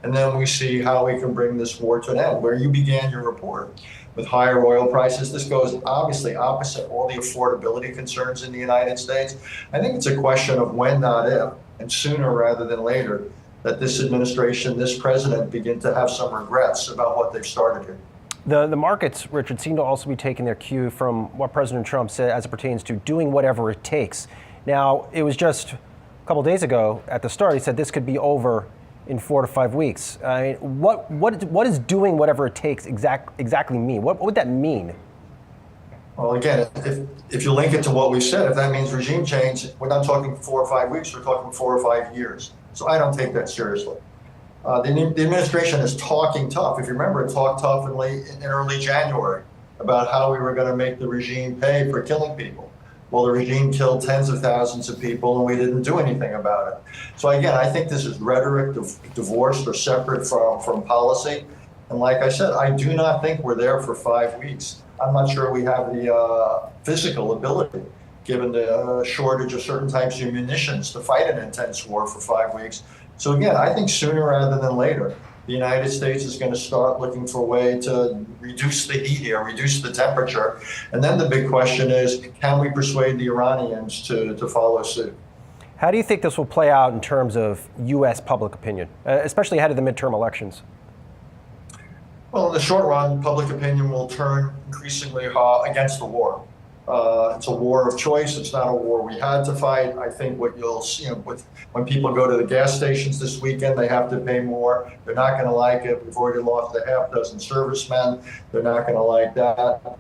And then we see how we can bring this war to an end. Where you began your report with higher oil prices, this goes obviously opposite all the affordability concerns in the United States. I think it's a question of when, not if, and sooner rather than later, that this administration, this president begin to have some regrets about what they've started here. The markets, Richard, seem to also be taking their cue from what President Trump said as it pertains to doing whatever it takes. Now, it was just a couple days ago at the start, he said this could be over in 4 to 5 weeks. I mean, what is doing whatever it takes exactly mean? What would that mean? Well, again, if you link it to what we said, if that means regime change, we're not talking 4 or 5 weeks, we're talking 4 or 5 years. So I don't take that seriously. The administration is talking tough. If you remember, it talked tough in early January about how we were going to make the regime pay for killing people. Well, the regime killed tens of thousands of people, and we didn't do anything about it. So again, I think this is rhetoric divorced or separate from policy. And like I said, I do not think we're there for 5 weeks. I'm not sure we have the physical ability, given the shortage of certain types of munitions, to fight an intense war for 5 weeks. So again, I think sooner rather than later, the United States is going to start looking for a way to reduce the heat here, reduce the temperature. And then the big question is, can we persuade the Iranians to follow suit? How do you think this will play out in terms of U.S. public opinion, especially ahead of the midterm elections? Well, in the short run, public opinion will turn increasingly against the war. It's a war of choice. It's not a war we had to fight. I think what you'll see when people go to the gas stations this weekend, they have to pay more. They're not going to like it. We've already lost a half dozen servicemen. They're not going to like that.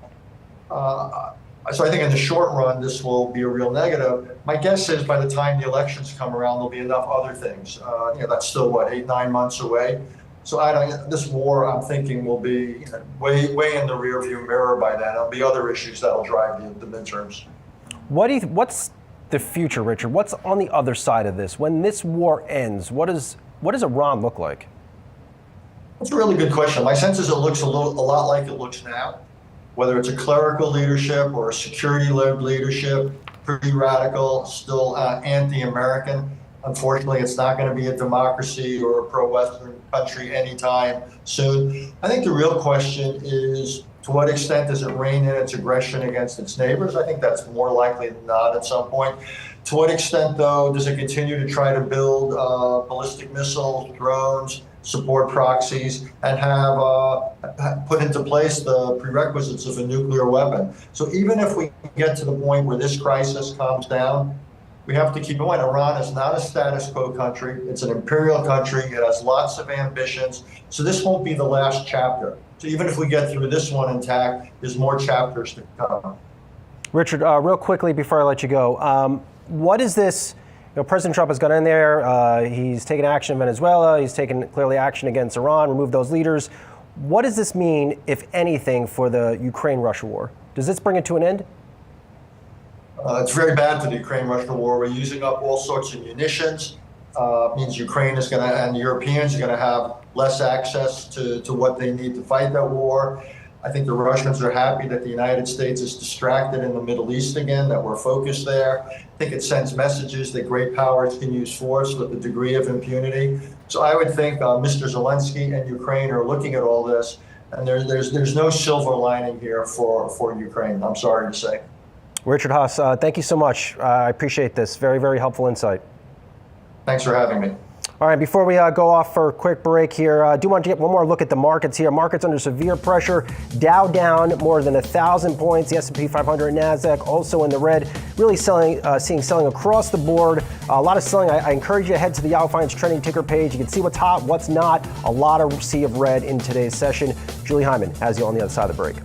So I think in the short run, this will be a real negative. My guess is by the time the elections come around, there'll be enough other things. That's still, 8, 9 months away. So this war, I'm thinking, will be way in the rearview mirror by then. There'll be other issues that'll drive the midterms. What's the future, Richard? What's on the other side of this? When this war ends, what does Iran look like? That's a really good question. My sense is it looks a lot like it looks now. Whether it's a clerical leadership or a security-led leadership, pretty radical, still anti-American. Unfortunately, it's not going to be a democracy or a pro-Western country anytime soon. I think the real question is, to what extent does it rein in its aggression against its neighbors? I think that's more likely than not at some point. To what extent, though, does it continue to try to build ballistic missiles, drones, support proxies, and have put into place the prerequisites of a nuclear weapon? So even if we get to the point where this crisis calms down, we have to keep in mind, Iran is not a status quo country. It's an imperial country. It has lots of ambitions. So this won't be the last chapter. So even if we get through this one intact, there's more chapters to come. Richard, real quickly before I let you go, what is this? President Trump has gone in there. He's taken action in Venezuela. He's taken clearly action against Iran, removed those leaders. What does this mean, if anything, for the Ukraine-Russia war? Does this bring it to an end? It's very bad for the Ukraine-Russia war. We're using up all sorts of munitions. Means Ukraine is going to, and the Europeans are going to have less access to what they need to fight that war. I think the Russians are happy that the United States is distracted in the Middle East again, that we're focused there. I think it sends messages that great powers can use force with a degree of impunity. So I would think Mr. Zelensky and Ukraine are looking at all this, and there's no silver lining here for Ukraine, I'm sorry to say. Richard Haass, thank you so much. I appreciate this. Very, very helpful insight. Thanks for having me. All right, before we go off for a quick break here, I do want to get one more look at the markets here. Markets under severe pressure. Dow down more than 1,000 points. The S&P 500 and NASDAQ also in the red. Really seeing selling across the board. A lot of selling. I encourage you to head to the Yahoo Finance trending ticker page. You can see what's hot, what's not. A lot of sea of red in today's session. Julie Hyman has you on the other side of the break.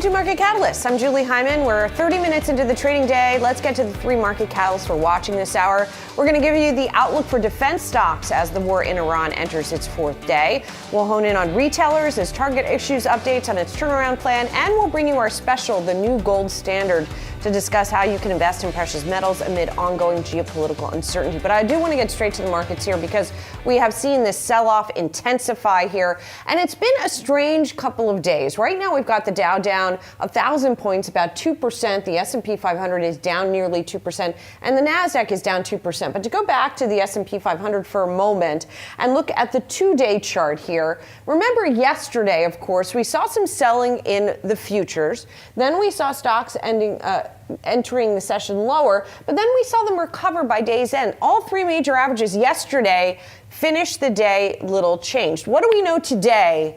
to Market Catalyst. I'm Julie Hyman. We're 30 minutes into the trading day. Let's get to the 3 market catalysts we're watching this hour. We're going to give you the outlook for defense stocks as the war in Iran enters its 4th day. We'll hone in on retailers as Target issues updates on its turnaround plan, and we'll bring you our special, the new gold standard, to discuss how you can invest in precious metals amid ongoing geopolitical uncertainty. But I do want to get straight to the markets here because we have seen this sell-off intensify here, and it's been a strange couple of days. Right now we've got the Dow down 1,000 points, about 2%. The S&P 500 is down nearly 2%, and the Nasdaq is down 2%. But to go back to the S&P 500 for a moment and look at the 2-day chart here, remember yesterday, of course, we saw some selling in the futures. Then we saw stocks entering the session lower, but then we saw them recover by day's end. All 3 major averages yesterday finished the day little changed. What do we know today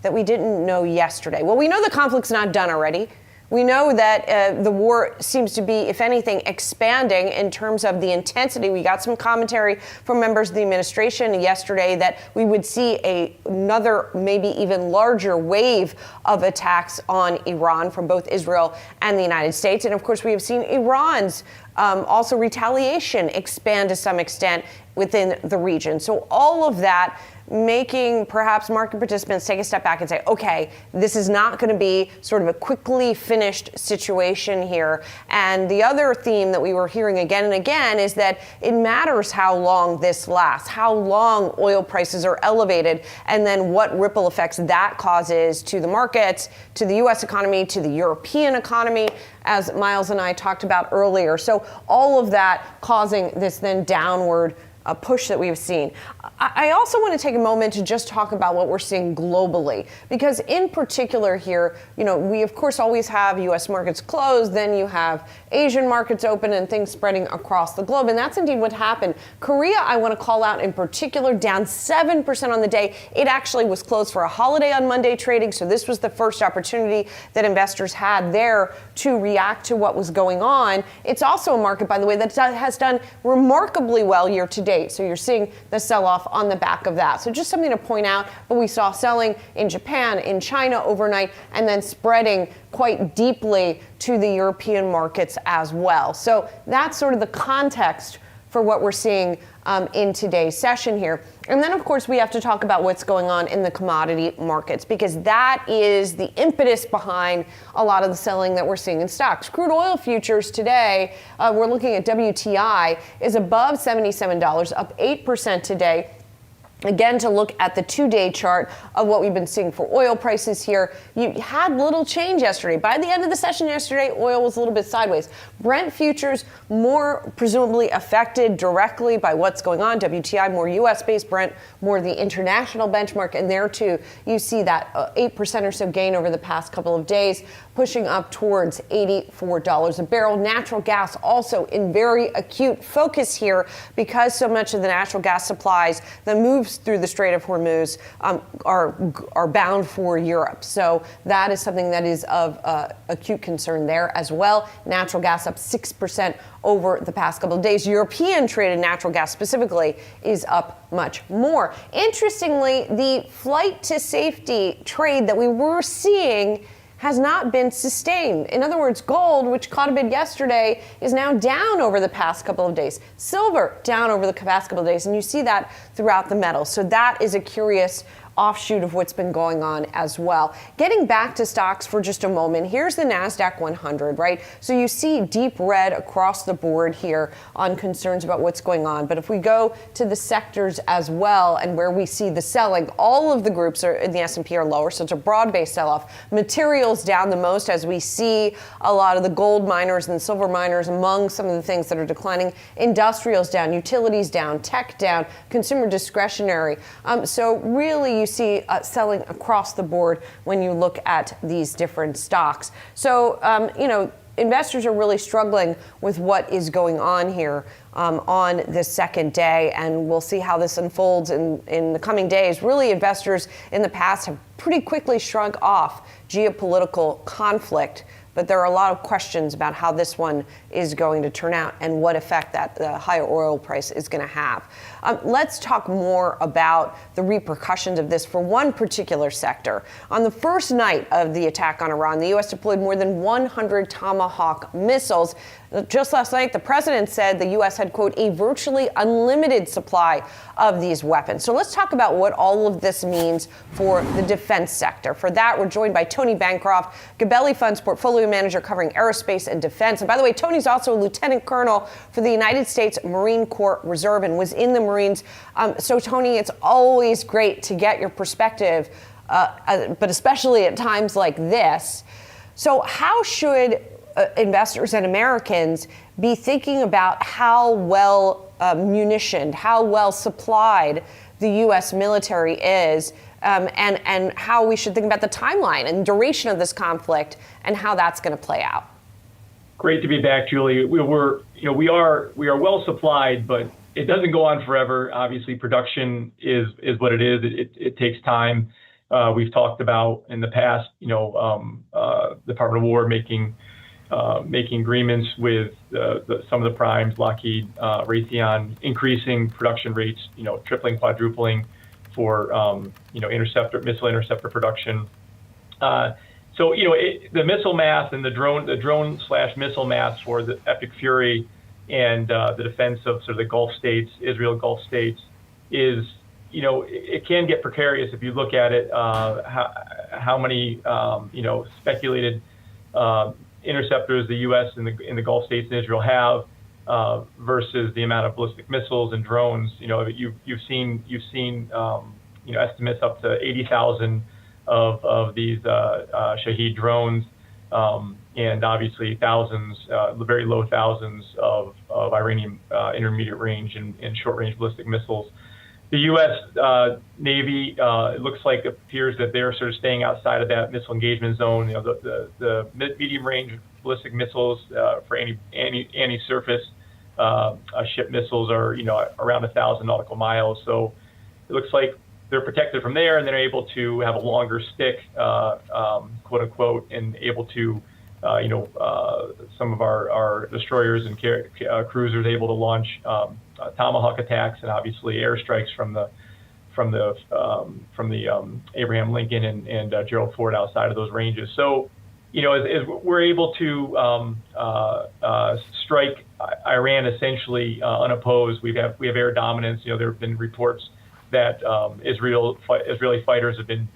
that we didn't know yesterday? Well, we know the conflict's not done already. We know that the war seems to be, if anything, expanding in terms of the intensity. We got some commentary from members of the administration yesterday that we would see another, maybe even larger wave of attacks on Iran from both Israel and the United States. And of course, we have seen Iran's also retaliation expand to some extent within the region. So all of that making perhaps market participants take a step back and say, okay, this is not going to be sort of a quickly finished situation here. And the other theme that we were hearing again and again is that it matters how long this lasts, how long oil prices are elevated, and then what ripple effects that causes to the markets, to the U.S. economy, to the European economy, as Miles and I talked about earlier. So all of that causing this then downward push that we've seen. I also want to take a moment to just talk about what we're seeing globally, because in particular here, we of course always have U.S. markets closed, then you have Asian markets open and things spreading across the globe, and that's indeed what happened. Korea, I want to call out in particular, down 7% on the day. It actually was closed for a holiday on Monday trading, so this was the first opportunity that investors had there to react to what was going on. It's also a market, by the way, that has done remarkably well year to date. So you're seeing the sell-off on the back of that. So just something to point out, but we saw selling in Japan, in China overnight, and then spreading quite deeply to the European markets as well. So that's sort of the context for what we're seeing in today's session here. And then, of course, we have to talk about what's going on in the commodity markets, because that is the impetus behind a lot of the selling that we're seeing in stocks. Crude oil futures today, we're looking at WTI, is above $77, up 8% today. Again, to look at the 2-day chart of what we've been seeing for oil prices here, you had little change yesterday. By the end of the session yesterday, oil was a little bit sideways. Brent futures more presumably affected directly by what's going on. WTI more U.S.-based, Brent more the international benchmark. And there, too, you see that 8% or so gain over the past couple of days, pushing up towards $84 a barrel. Natural gas also in very acute focus here because so much of the natural gas supplies that moves through the Strait of Hormuz are bound for Europe. So that is something that is of acute concern there as well. Natural gas up 6% over the past couple of days. European traded natural gas specifically is up much more. Interestingly, the flight to safety trade that we were seeing has not been sustained. In other words, gold, which caught a bid yesterday, is now down over the past couple of days. Silver down over the past couple of days, and you see that throughout the metals. So that is a curious offshoot of what's been going on as well. Getting back to stocks for just a moment, here's the NASDAQ 100, right? So you see deep red across the board here on concerns about what's going on. But if we go to the sectors as well and where we see the selling, all of the groups are in the S&P are lower, so it's a broad-based sell-off. Materials down the most as we see a lot of the gold miners and silver miners among some of the things that are declining. Industrials down, utilities down, tech down, consumer discretionary. So really you see selling across the board when you look at these different stocks. So, investors are really struggling with what is going on here on this second day, and we'll see how this unfolds in the coming days. Really, investors in the past have pretty quickly shrunk off geopolitical conflict, but there are a lot of questions about how this one is going to turn out and what effect that the higher oil price is going to have. Let's talk more about the repercussions of this for one particular sector. On the first night of the attack on Iran, the U.S. deployed more than 100 Tomahawk missiles. Just last night, the president said the U.S. had, quote, a virtually unlimited supply of these weapons. So let's talk about what all of this means for the defense sector. For that, we're joined by Tony Bancroft, Gabelli Funds portfolio manager covering aerospace and defense. And by the way, Tony's also a lieutenant colonel for the United States Marine Corps Reserve and was in the Marines. So, Tony, it's always great to get your perspective, but especially at times like this. So how should investors and Americans be thinking about how well munitioned, how well supplied the U.S. military is, and how we should think about the timeline and duration of this conflict and how that's going to play out? Great to be back, Julie. We are well supplied, but it doesn't go on forever. Obviously, production is what it is. It takes time. We've talked about in the past, Department of War making agreements with some of the primes, Lockheed, Raytheon, increasing production rates, tripling, quadrupling for missile interceptor production. The missile mass and the drone/missile mass for the Epic Fury and the defense of sort of the Gulf states, Israel Gulf states, is it can get precarious if you look at it. How many speculated interceptors the U.S. in the Gulf states and Israel have versus the amount of ballistic missiles and drones. You've seen estimates up to 80,000 of these Shahed drones, and obviously thousands, very low thousands of Iranian intermediate range and short range ballistic missiles. The U.S. Navy, it looks like, appears that they're sort of staying outside of that missile engagement zone. The medium range ballistic missiles for anti-surface ship missiles are around 1,000 nautical miles. So it looks like they're protected from there, and they're able to have a longer stick, quote unquote, and able to, some of our destroyers and cruisers able to launch Tomahawk attacks and obviously airstrikes from the Abraham Lincoln and Gerald Ford outside of those ranges. So, as we're able to strike Iran essentially unopposed, we have air dominance. There have been reports that Israeli fighters have been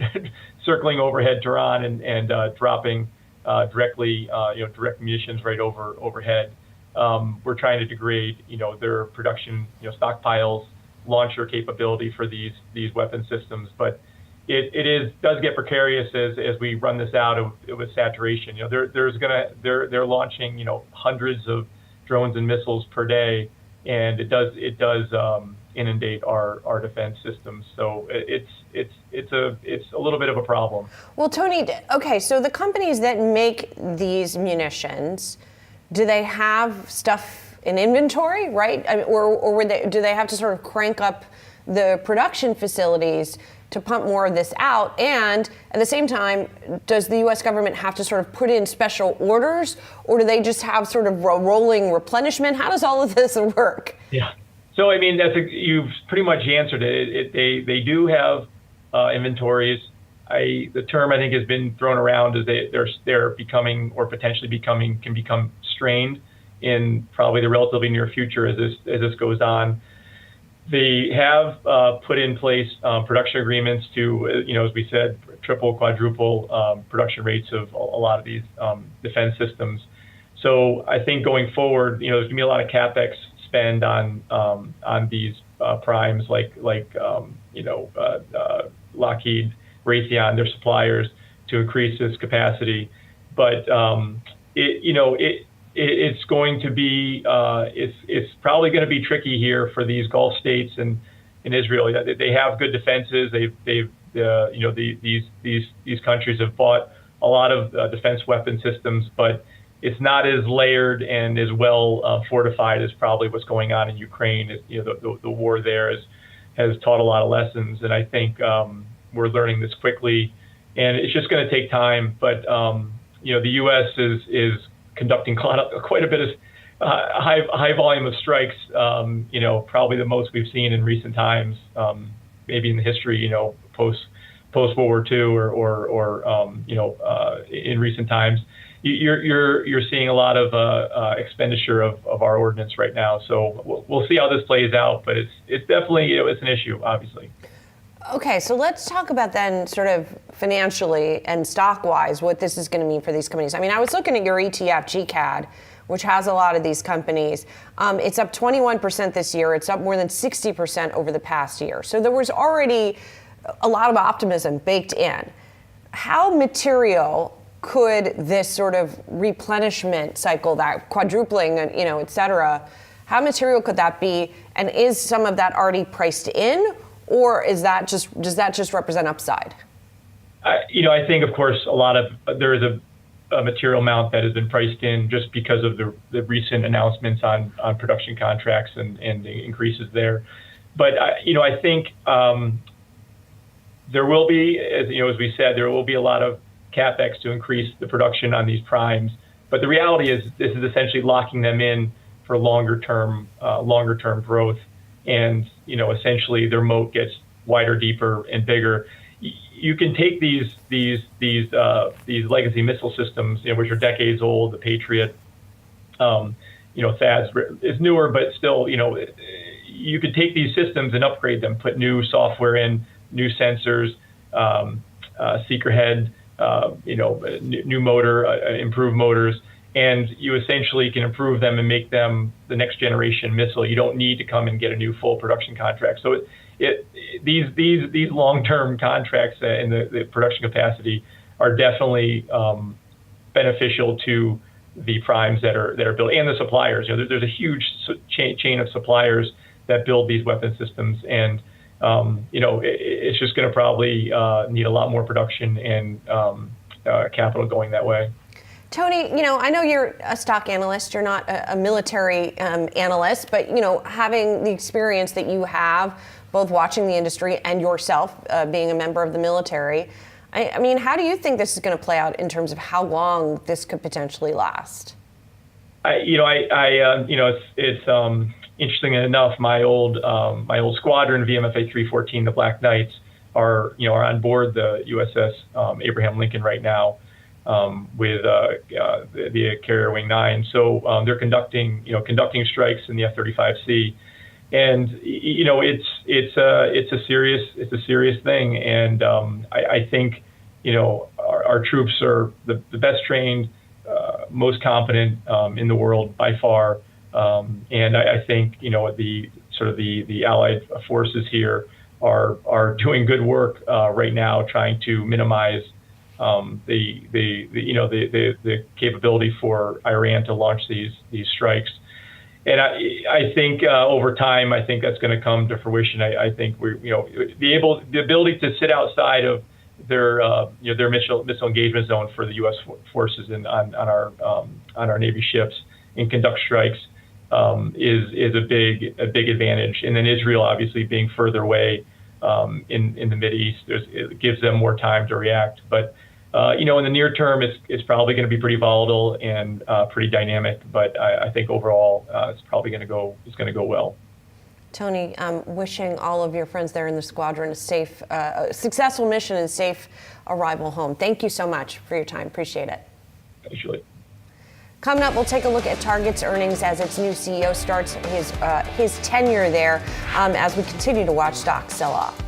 circling overhead Tehran and dropping directly, direct munitions right overhead. We're trying to degrade, their production, stockpiles, launcher capability for these weapon systems. But it does get precarious as we run this out with saturation. They're launching, hundreds of drones and missiles per day, and it does inundate our defense systems. So it's a little bit of a problem. Well, Tony, okay, so the companies that make these munitions, do they have stuff in inventory, right? I mean, or do they have to sort of crank up the production facilities to pump more of this out? And at the same time, does the U.S. government have to sort of put in special orders, or do they just have sort of rolling replenishment? How does all of this work? Yeah. So, I mean, you've pretty much answered it. They do have inventories. The term I think has been thrown around is they're becoming, or potentially can become strained in probably the relatively near future as this goes on. They have put in place production agreements to, as we said, triple, quadruple production rates of a lot of these defense systems. So I think going forward, there's going to be a lot of capex spend on these primes like Lockheed, Raytheon, their suppliers, to increase this capacity. But it's going to be it's probably going to be tricky here for these Gulf states and in Israel. They have good defenses. These countries have bought a lot of defense weapon systems, but it's not as layered and as well fortified as probably what's going on in Ukraine. The war there has taught a lot of lessons, and I think we're learning this quickly, and it's just going to take time. But the U.S. is conducting quite a bit of high volume of strikes. Probably the most we've seen in recent times, maybe in the history. Post World War II or in recent times. You're seeing a lot of expenditure of our ordinance right now. So we'll see how this plays out, but it's definitely it's an issue, obviously. Okay, so let's talk about then sort of financially and stock-wise what this is going to mean for these companies. I mean, I was looking at your ETF, GCAD, which has a lot of these companies. It's up 21% this year. It's up more than 60% over the past year. So there was already a lot of optimism baked in. How material could this sort of replenishment cycle, that quadrupling, et cetera, how material could that be? And is some of that already priced in? Or does that just represent upside? I think, of course, there is a material amount that has been priced in just because of the recent announcements on production contracts and the increases there. But I think there will be, as we said, there will be a lot of capex to increase the production on these primes. But the reality is, this is essentially locking them in for longer term growth. And essentially their moat gets wider, deeper, and bigger. You can take these legacy missile systems, which are decades old. The Patriot, THAAD is newer, but still, you could take these systems and upgrade them, put new software in, new sensors, seeker head, new motor, improved motors. And you essentially can improve them and make them the next generation missile. You don't need to come and get a new full production contract. So these long-term contracts in the production capacity are definitely beneficial to the primes that are built and the suppliers. There's a huge chain of suppliers that build these weapon systems, and it's just going to probably need a lot more production and capital going that way. Tony, I know you're a stock analyst. You're not a military analyst, but having the experience that you have, both watching the industry and yourself being a member of the military, I mean, how do you think this is going to play out in terms of how long this could potentially last? It's interesting enough. My old squadron, VMFA 314, the Black Knights, are on board the USS Abraham Lincoln right now. With the Carrier Wing 9, so they're conducting strikes in the F-35C, and it's a serious thing, and I think our troops are the best trained, most competent in the world by far, and I think the Allied forces here are doing good work right now, trying to minimize the capability for Iran to launch these strikes. And I think over time, I think that's going to come to fruition. I think the ability to sit outside of their missile engagement zone for the U.S. forces and on our Navy ships and conduct strikes is a big advantage. And then Israel, obviously, being further away in the Mideast, it gives them more time to react. But in the near term, it's probably going to be pretty volatile and pretty dynamic. But I think overall, it's probably going to go well. Tony, wishing all of your friends there in the squadron a safe, successful mission and safe arrival home. Thank you so much for your time. Appreciate it. Thanks, Julie. Coming up, we'll take a look at Target's earnings as its new CEO starts his tenure there as we continue to watch stocks sell off.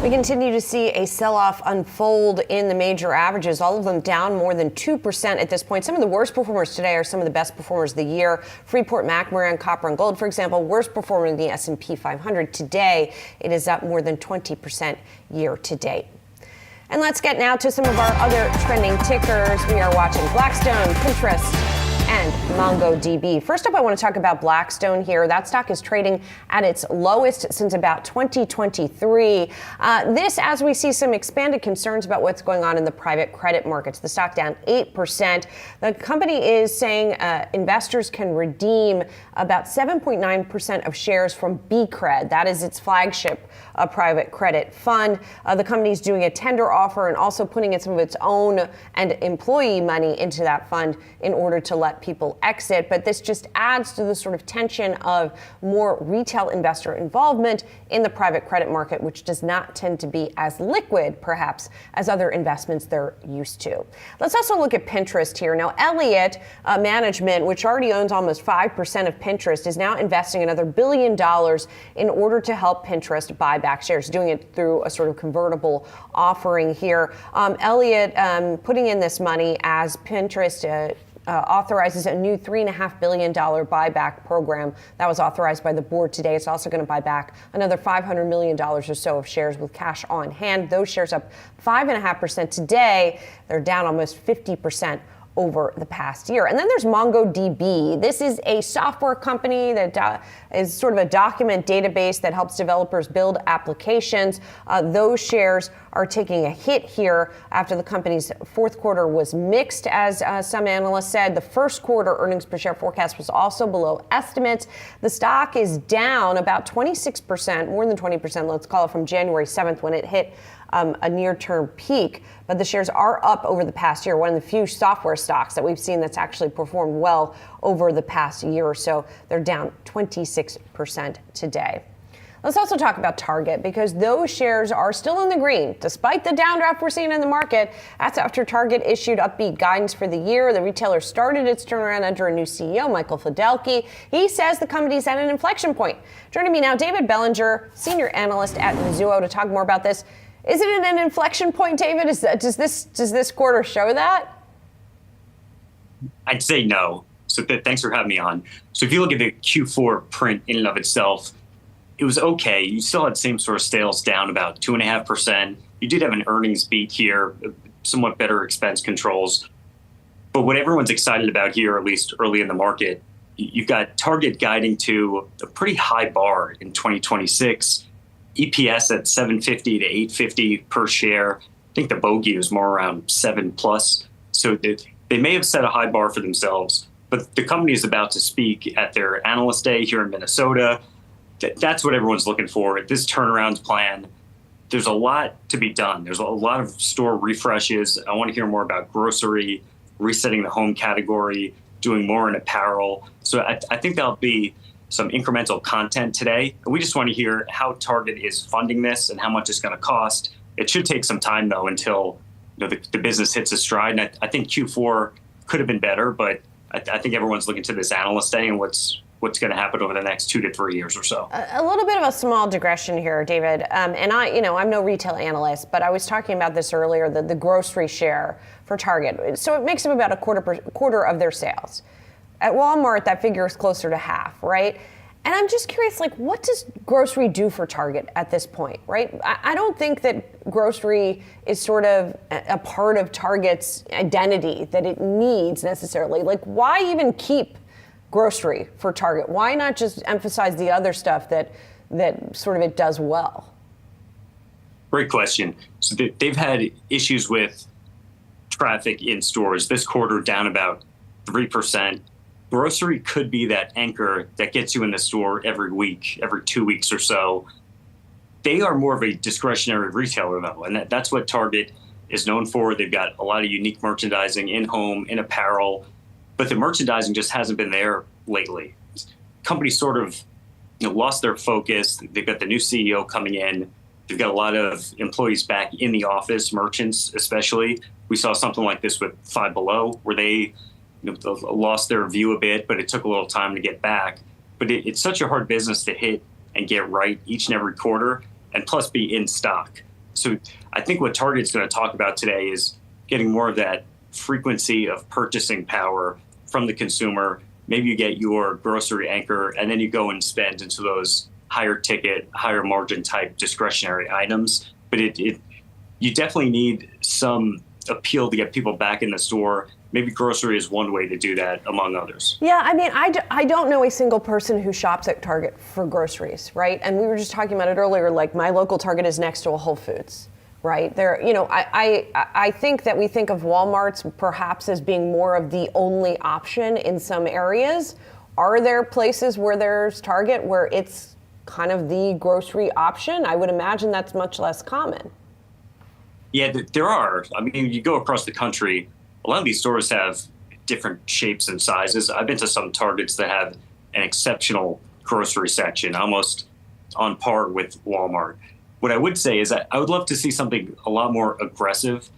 We continue to see a sell-off unfold in the major averages, all of them down more than 2% at this point. Some of the worst performers today are some of the best performers of the year. Freeport McMoran, copper and gold, for example, worst performer in the S&P 500. Today, it is up more than 20% year to date. And let's get now to some of our other trending tickers. We are watching Blackstone, Pinterest, and MongoDB. First up, I want to talk about Blackstone here. That stock is trading at its lowest since about 2023. This, as we see some expanded concerns about what's going on in the private credit markets. The stock down 8%. The company is saying investors can redeem about 7.9% of shares from BCRED. That is its flagship private credit fund. The company is doing a tender offer and also putting in some of its own and employee money into that fund in order to let people exit. But this just adds to the sort of tension of more retail investor involvement in the private credit market, which does not tend to be as liquid, perhaps, as other investments they're used to. Let's also look at Pinterest here. Now, Elliott Management, which already owns almost 5% of Pinterest, is now investing another $1 billion in order to help Pinterest buy back shares, doing it through a sort of convertible offering here. Elliott putting in this money as Pinterest authorizes a new $3.5 billion buyback program that was authorized by the board today. It's also going to buy back another $500 million or so of shares with cash on hand. Those shares up 5.5% today. They're down almost 50% over the past year. And then there's MongoDB. This is a software company that is sort of a document database that helps developers build applications. Those shares are taking a hit here after the company's fourth quarter was mixed, as some analysts said. The first quarter earnings per share forecast was also below estimates. The stock is down about 26%, more than 20%, let's call it, from January 7th when it hit a near-term peak, but the shares are up over the past year. One of the few software stocks that we've seen that's actually performed well over the past year or so. They're down 26% today. Let's also talk about Target, because those shares are still in the green despite the downdraft we're seeing in the market. That's after Target issued upbeat guidance for the year. The retailer started its turnaround under a new CEO, Michael Fidelki. He says the company's at an inflection point. Joining me now, David Bellinger, senior analyst at Mizuho, to talk more about this. Is it an inflection point, David? Does this quarter show that? I'd say no. So thanks for having me on. So if you look at the Q4 print in and of itself, it was okay. You still had same store sales down about 2.5%. You did have an earnings beat here, somewhat better expense controls. But what everyone's excited about here, at least early in the market, you've got Target guiding to a pretty high bar in 2026. EPS at $7.50 to $8.50 per share. I think the bogey was more around 7+. So they may have set a high bar for themselves, but the company is about to speak at their analyst day here in Minnesota. That's what everyone's looking for. This turnaround plan, there's a lot to be done. There's a lot of store refreshes. I want to hear more about grocery, resetting the home category, doing more in apparel. So I think that'll be some incremental content today. We just want to hear how Target is funding this and how much it's going to cost. It should take some time, though, until the business hits a stride. And I think Q4 could have been better, but I think everyone's looking to this analyst day and what's going to happen over the next 2 to 3 years or so. A little bit of a small digression here, David. And I'm no retail analyst, but I was talking about this earlier, the grocery share for Target. So it makes up about a quarter of their sales. At Walmart, that figure is closer to half, right? And I'm just curious, what does grocery do for Target at this point, right? I don't think that grocery is sort of a part of Target's identity that it needs necessarily. Why even keep grocery for Target? Why not just emphasize the other stuff that sort of it does well? Great question. So they've had issues with traffic in stores. This quarter down about 3%. Grocery could be that anchor that gets you in the store every week, every 2 weeks or so. They are more of a discretionary retailer, though, and that's what Target is known for. They've got a lot of unique merchandising in home, in apparel, but the merchandising just hasn't been there lately. Companies sort of lost their focus. They've got the new CEO coming in. They've got a lot of employees back in the office, merchants especially. We saw something like this with Five Below, where they lost their view a bit, but it took a little time to get back. But it's such a hard business to hit and get right each and every quarter, and plus be in stock. So I think what Target's going to talk about today is getting more of that frequency of purchasing power from the consumer. Maybe you get your grocery anchor and then you go and spend into those higher ticket, higher margin type discretionary items. But you definitely need some appeal to get people back in the store. Maybe grocery is one way to do that, among others. Yeah, I mean, I don't know a single person who shops at Target for groceries, right? And we were just talking about it earlier, like my local Target is next to a Whole Foods, right? There, I think that we think of Walmarts perhaps as being more of the only option in some areas. Are there places where there's Target where it's kind of the grocery option? I would imagine that's much less common. Yeah, there are. I mean, you go across the country, a lot of these stores have different shapes and sizes. I've been to some Targets that have an exceptional grocery section, almost on par with Walmart. What I would say is that I would love to see something a lot more aggressive.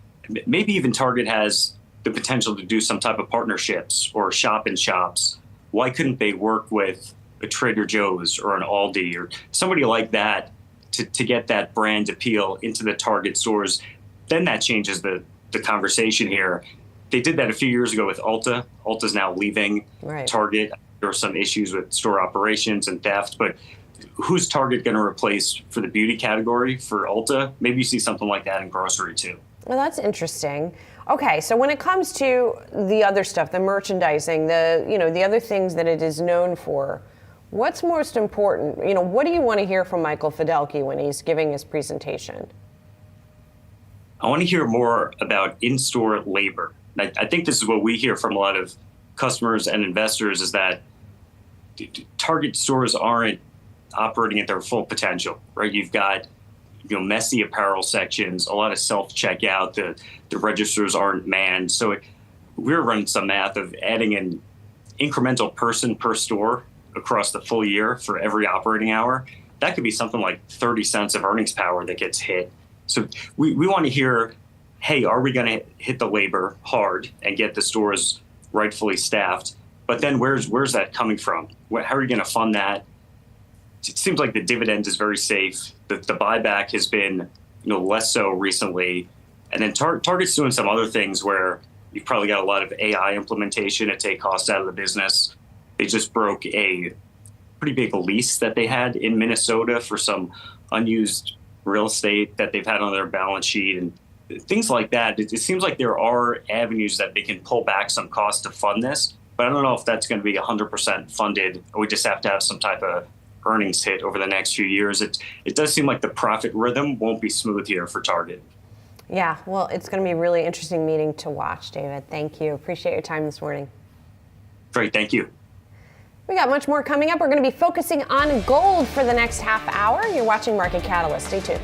Maybe even Target has the potential to do some type of partnerships or shop in shops. Why couldn't they work with a Trader Joe's or an Aldi or somebody like that to get that brand appeal into the Target stores? Then that changes the conversation here. They did that a few years ago with Ulta. Ulta's now leaving Target. There are some issues with store operations and theft, but who's Target going to replace for the beauty category for Ulta? Maybe you see something like that in grocery too. Well, that's interesting. Okay, so when it comes to the other stuff, the merchandising, the other things that it is known for, what's most important? What do you want to hear from Michael Fidelki when he's giving his presentation? I want to hear more about in-store labor. I think this is what we hear from a lot of customers and investors is that Target stores aren't operating at their full potential, right? You've got messy apparel sections, a lot of self-checkout, the registers aren't manned. So we're running some math of adding an incremental person per store across the full year for every operating hour. That could be something like 30 cents of earnings power that gets hit. So we want to hear, hey, are we going to hit the labor hard and get the stores rightfully staffed? But then where's that coming from? How are you going to fund that? It seems like the dividend is very safe. The buyback has been less so recently. And then Target's doing some other things where you've probably got a lot of AI implementation to take costs out of the business. They just broke a pretty big lease that they had in Minnesota for some unused real estate that they've had on their balance sheet and things like that. It seems like there are avenues that they can pull back some costs to fund this, but I don't know if that's going to be 100% funded. Or we just have to have some type of earnings hit over the next few years. It does seem like the profit rhythm won't be smooth here for Target. Yeah, well, it's going to be a really interesting meeting to watch, David. Thank you. Appreciate your time this morning. Great, thank you. We got much more coming up. We're going to be focusing on gold for the next half hour. You're watching Market Catalyst. Stay tuned.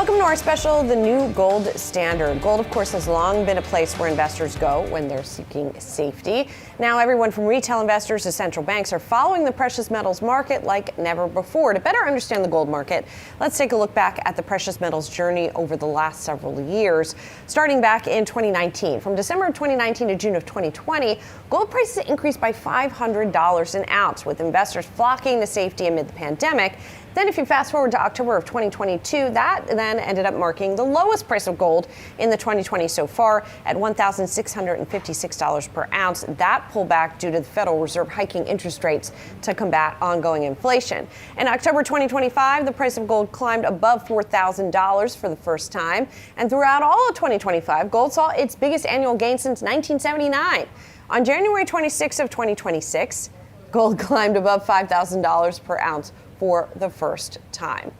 Welcome to our special, The New Gold Standard. Gold, of course, has long been a place where investors go when they're seeking safety. Now, everyone from retail investors to central banks are following the precious metals market like never before. To better understand the gold market, let's take a look back at the precious metals journey over the last several years. Starting back in 2019, from December of 2019 to June of 2020, gold prices increased by $500 an ounce, with investors flocking to safety amid the pandemic. Then if you fast forward to October of 2022, that then ended up marking the lowest price of gold in the 2020 so far at $1,656 per ounce. That pullback due to the Federal Reserve hiking interest rates to combat ongoing inflation. In October 2025, the price of gold climbed above $4,000 for the first time. And throughout all of 2025, gold saw its biggest annual gain since 1979. On January 26th of 2026, gold climbed above $5,000 per ounce for the first time.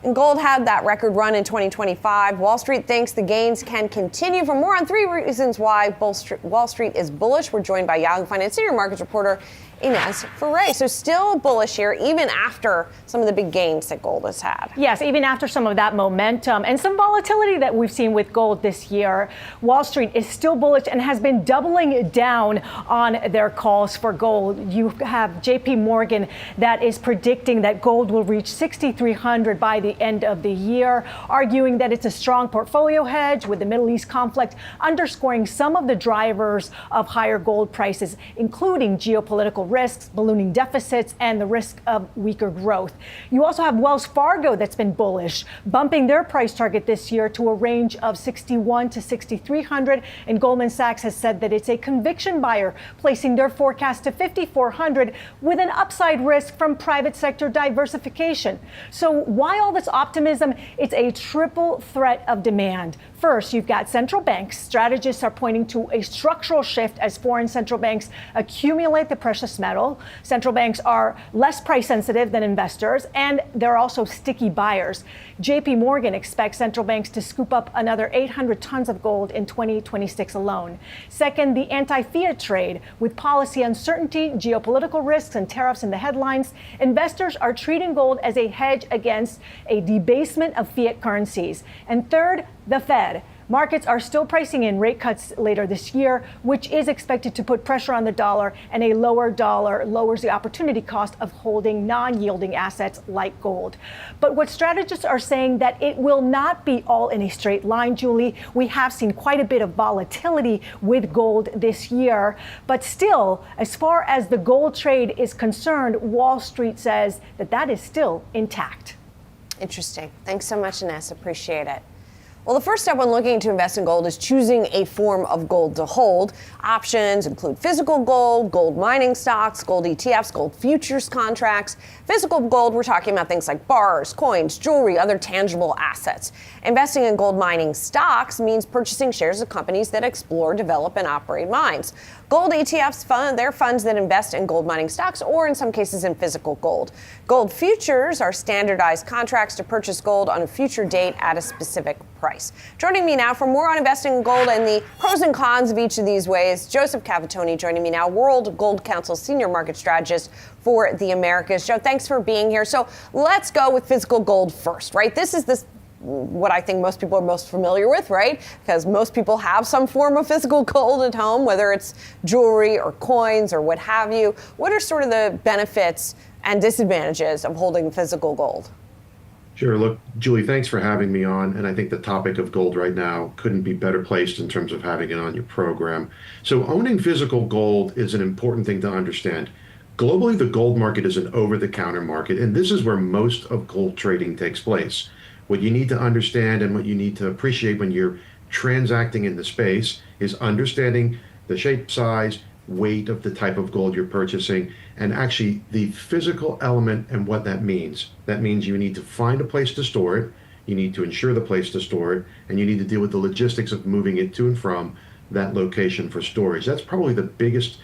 And gold had that record run in 2025. Wall Street thinks the gains can continue. For more on 3 reasons why Wall Street is bullish, we're joined by Yahoo Finance senior markets reporter Ines Ferre. So still bullish here, even after some of the big gains that gold has had. Yes, even after some of that momentum and some volatility that we've seen with gold this year, Wall Street is still bullish and has been doubling down on their calls for gold. You have JP Morgan that is predicting that gold will reach 6,300 by the end of the year, arguing that it's a strong portfolio hedge with the Middle East conflict, underscoring some of the drivers of higher gold prices, including geopolitical risks, ballooning deficits, and the risk of weaker growth. You also have Wells Fargo that's been bullish, bumping their price target this year to a range of 6,100 to 6,300. And Goldman Sachs has said that it's a conviction buyer, placing their forecast to 5,400 with an upside risk from private sector diversification. So why all this optimism? It's a triple threat of demand. First, you've got central banks. Strategists are pointing to a structural shift as foreign central banks accumulate the precious metal. Central banks are less price sensitive than investors, and they're also sticky buyers. JP Morgan expects central banks to scoop up another 800 tons of gold in 2026 alone. Second, the anti-fiat trade. With policy uncertainty, geopolitical risks, and tariffs in the headlines, investors are treating gold as a hedge against a debasement of fiat currencies. And third, the Fed. Markets are still pricing in rate cuts later this year, which is expected to put pressure on the dollar, and a lower dollar lowers the opportunity cost of holding non-yielding assets like gold. But what strategists are saying that it will not be all in a straight line, Julie. We have seen quite a bit of volatility with gold this year, but still, as far as the gold trade is concerned, Wall Street says that that is still intact. Interesting. Thanks so much, Ines. Appreciate it. Well, the first step when looking to invest in gold is choosing a form of gold to hold. Options include physical gold, gold mining stocks, gold ETFs, gold futures contracts. Physical gold, we're talking about things like bars, coins, jewelry, other tangible assets. Investing in gold mining stocks means purchasing shares of companies that explore, develop, and operate mines. Gold ETFs, they're funds that invest in gold mining stocks or in some cases in physical gold. Gold futures are standardized contracts to purchase gold on a future date at a specific price. Joining me now for more on investing in gold and the pros and cons of each of these ways, Joseph Cavatoni joining me now, World Gold Council Senior Market Strategist for the Americas. Joe, thanks for being here. So let's go with physical gold first, right? This is what I think most people are most familiar with, right? Because most people have some form of physical gold at home, whether it's jewelry or coins or what have you. What are sort of the benefits and disadvantages of holding physical gold? Sure. Look, Julie, thanks for having me on. And I think the topic of gold right now couldn't be better placed in terms of having it on your program. So owning physical gold is an important thing to understand. Globally, the gold market is an over-the-counter market, and this is where most of gold trading takes place. What you need to understand and what you need to appreciate when you're transacting in the space is understanding the shape, size, weight of the type of gold you're purchasing, and actually the physical element and what that means. That means you need to find a place to store it, you need to ensure the place to store it, and you need to deal with the logistics of moving it to and from that location for storage. That's probably the biggest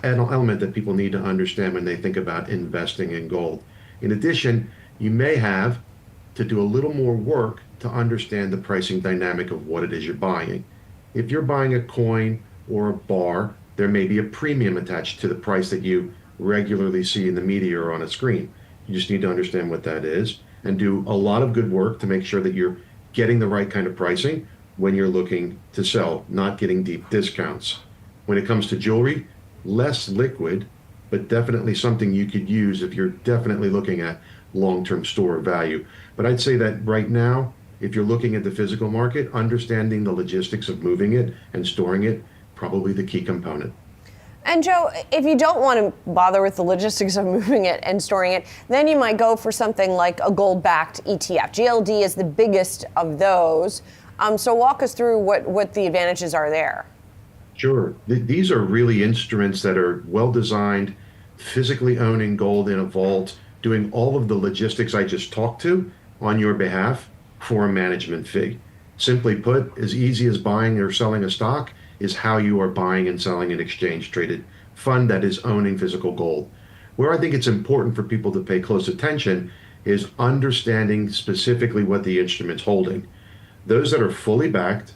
element that people need to understand when they think about investing in gold. In addition, you may have to do a little more work to understand the pricing dynamic of what it is you're buying. If you're buying a coin or a bar, there may be a premium attached to the price that you regularly see in the media or on a screen. You just need to understand what that is and do a lot of good work to make sure that you're getting the right kind of pricing when you're looking to sell, not getting deep discounts. When it comes to jewelry, less liquid, but definitely something you could use if you're definitely looking at long-term store value. But I'd say that right now, if you're looking at the physical market, understanding the logistics of moving it and storing it, probably the key component. And Joe, if you don't want to bother with the logistics of moving it and storing it, then you might go for something like a gold-backed ETF. GLD is the biggest of those. So walk us through what the advantages are there. Sure. These are really instruments that are well designed, physically owning gold in a vault, doing all of the logistics I just talked to on your behalf for a management fee. Simply put, as easy as buying or selling a stock is how you are buying and selling an exchange traded fund that is owning physical gold. Where I think it's important for people to pay close attention is understanding specifically what the instrument's holding. Those that are fully backed,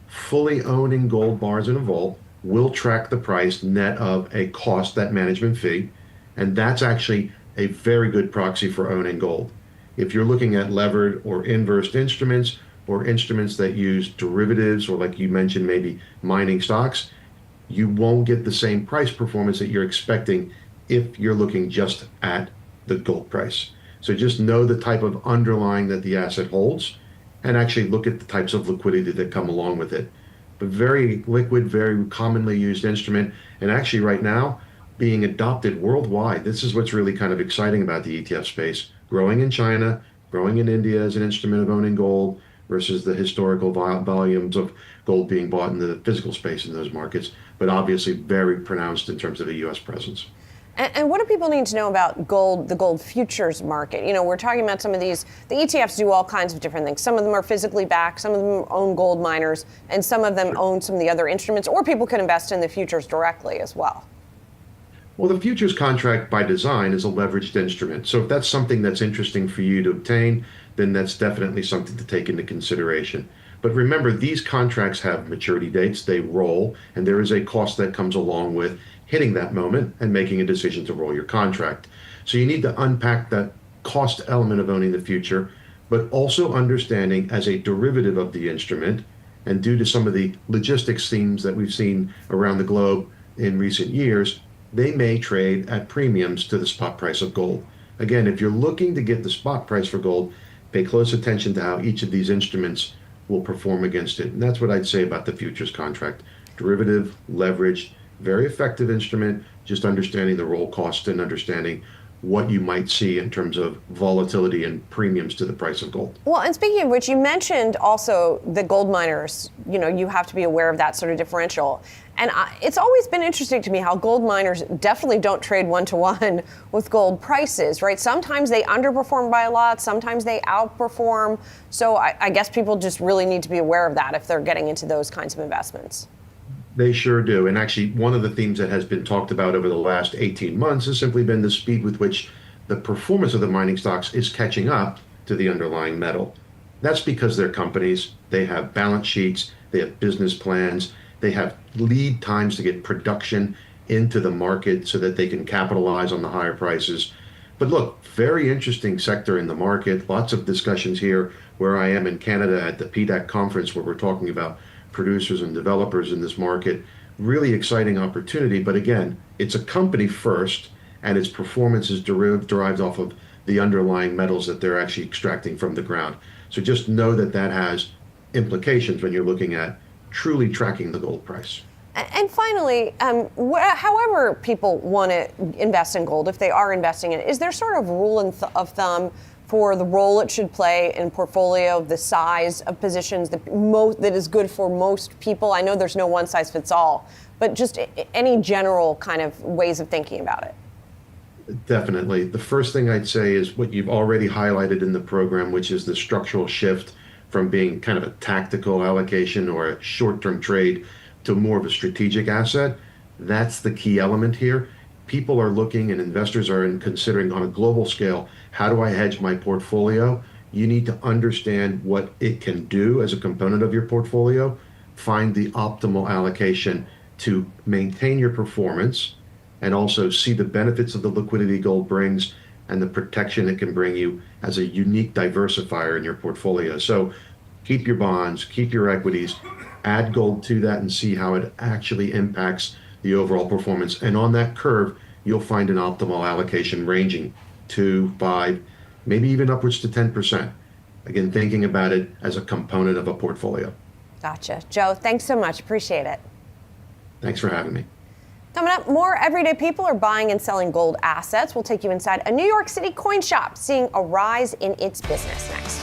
fully owning gold bars in a vault will track the price net of a cost, that management fee, and that's actually a very good proxy for owning gold. If you're looking at levered or inversed instruments or instruments that use derivatives or, like you mentioned, maybe mining stocks, you won't get the same price performance that you're expecting if you're looking just at the gold price. So just know the type of underlying that the asset holds and actually look at the types of liquidity that come along with it. But very liquid, very commonly used instrument, and actually right now being adopted worldwide. This is what's really kind of exciting about the ETF space. Growing in China, growing in India as an instrument of owning gold versus the historical volumes of gold being bought in the physical space in those markets, but obviously very pronounced in terms of a US presence. And what do people need to know about gold, the gold futures market? You know, we're talking about some of these, the ETFs do all kinds of different things. Some of them are physically backed, some of them own gold miners, and some of them own some of the other instruments, or people can invest in the futures directly as well. Well, the futures contract by design is a leveraged instrument. So if that's something that's interesting for you to obtain, then that's definitely something to take into consideration. But remember, these contracts have maturity dates, they roll, and there is a cost that comes along with hitting that moment and making a decision to roll your contract. So you need to unpack that cost element of owning the future, but also understanding as a derivative of the instrument, and due to some of the logistics themes that we've seen around the globe in recent years, they may trade at premiums to the spot price of gold. Again, if you're looking to get the spot price for gold, pay close attention to how each of these instruments will perform against it. And that's what I'd say about the futures contract. Derivative, leveraged, very effective instrument, just understanding the roll cost and understanding what you might see in terms of volatility and premiums to the price of gold. Well, and speaking of which, you mentioned also the gold miners. You know, you have to be aware of that sort of differential. And it's always been interesting to me how gold miners definitely don't trade one-to-one with gold prices, right? Sometimes they underperform by a lot, sometimes they outperform. So I guess people just really need to be aware of that if they're getting into those kinds of investments. They sure do. And actually, one of the themes that has been talked about over the last 18 months has simply been the speed with which the performance of the mining stocks is catching up to the underlying metal. That's because they're companies, they have balance sheets, they have business plans, they have lead times to get production into the market so that they can capitalize on the higher prices. But look, very interesting sector in the market. Lots of discussions here where I am in Canada at the PDAC conference where we're talking about producers and developers in this market. Really exciting opportunity, but again, it's a company first, and its performance is derived off of the underlying metals that they're actually extracting from the ground. So just know that that has implications when you're looking at truly tracking the gold price. And finally, however people want to invest in gold, if they are investing in it, is there sort of rule of thumb for the role it should play in portfolio, the size of positions that is good for most people? I know there's no one size fits all, but just any general kind of ways of thinking about it. Definitely. The first thing I'd say is what you've already highlighted in the program, which is the structural shift from being kind of a tactical allocation or a short-term trade to more of a strategic asset. That's the key element here. People are looking and investors are considering on a global scale, how do I hedge my portfolio? You need to understand what it can do as a component of your portfolio, find the optimal allocation to maintain your performance, and also see the benefits of the liquidity gold brings and the protection it can bring you as a unique diversifier in your portfolio. So keep your bonds, keep your equities, add gold to that and see how it actually impacts the overall performance. And on that curve, you'll find an optimal allocation ranging 2, 5, maybe even upwards to 10%. Again, thinking about it as a component of a portfolio. Gotcha. Joe, thanks so much. Appreciate it. Thanks for having me. Coming up, more everyday people are buying and selling gold assets. We'll take you inside a New York City coin shop, seeing a rise in its business next.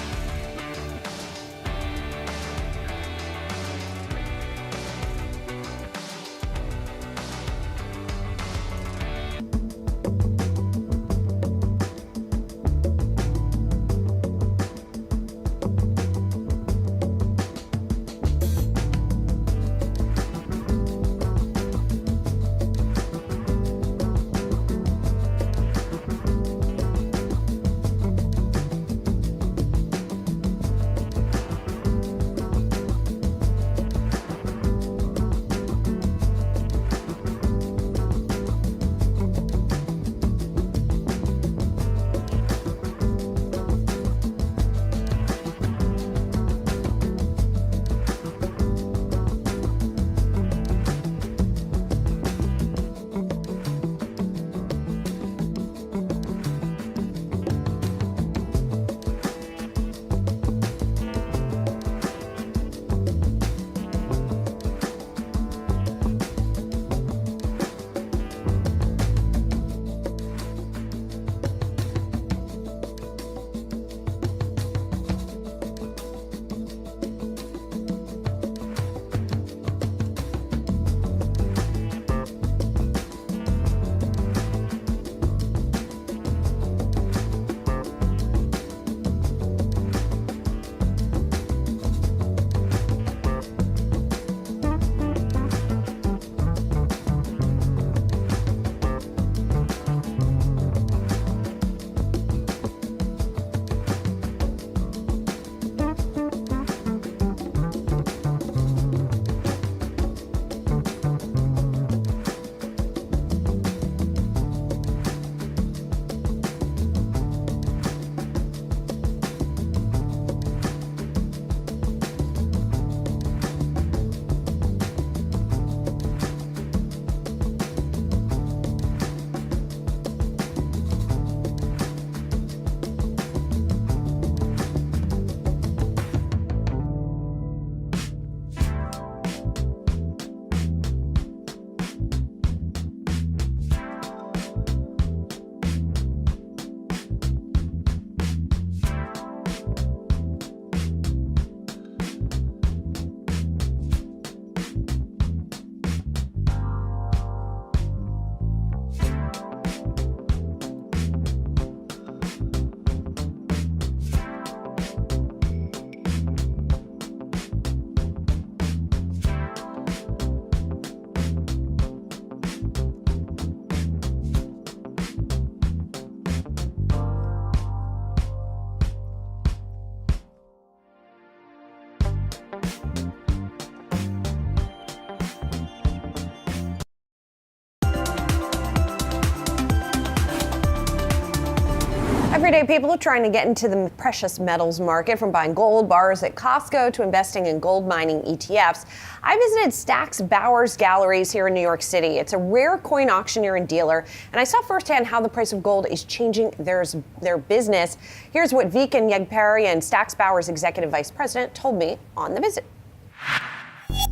Everyday people are trying to get into the precious metals market, from buying gold bars at Costco to investing in gold mining ETFs. I visited Stack's Bowers Galleries here in New York City. It's a rare coin auctioneer and dealer, and I saw firsthand how the price of gold is changing their business. Here's what Viken Yegparian, Stack's Bowers Executive Vice President, told me on the visit.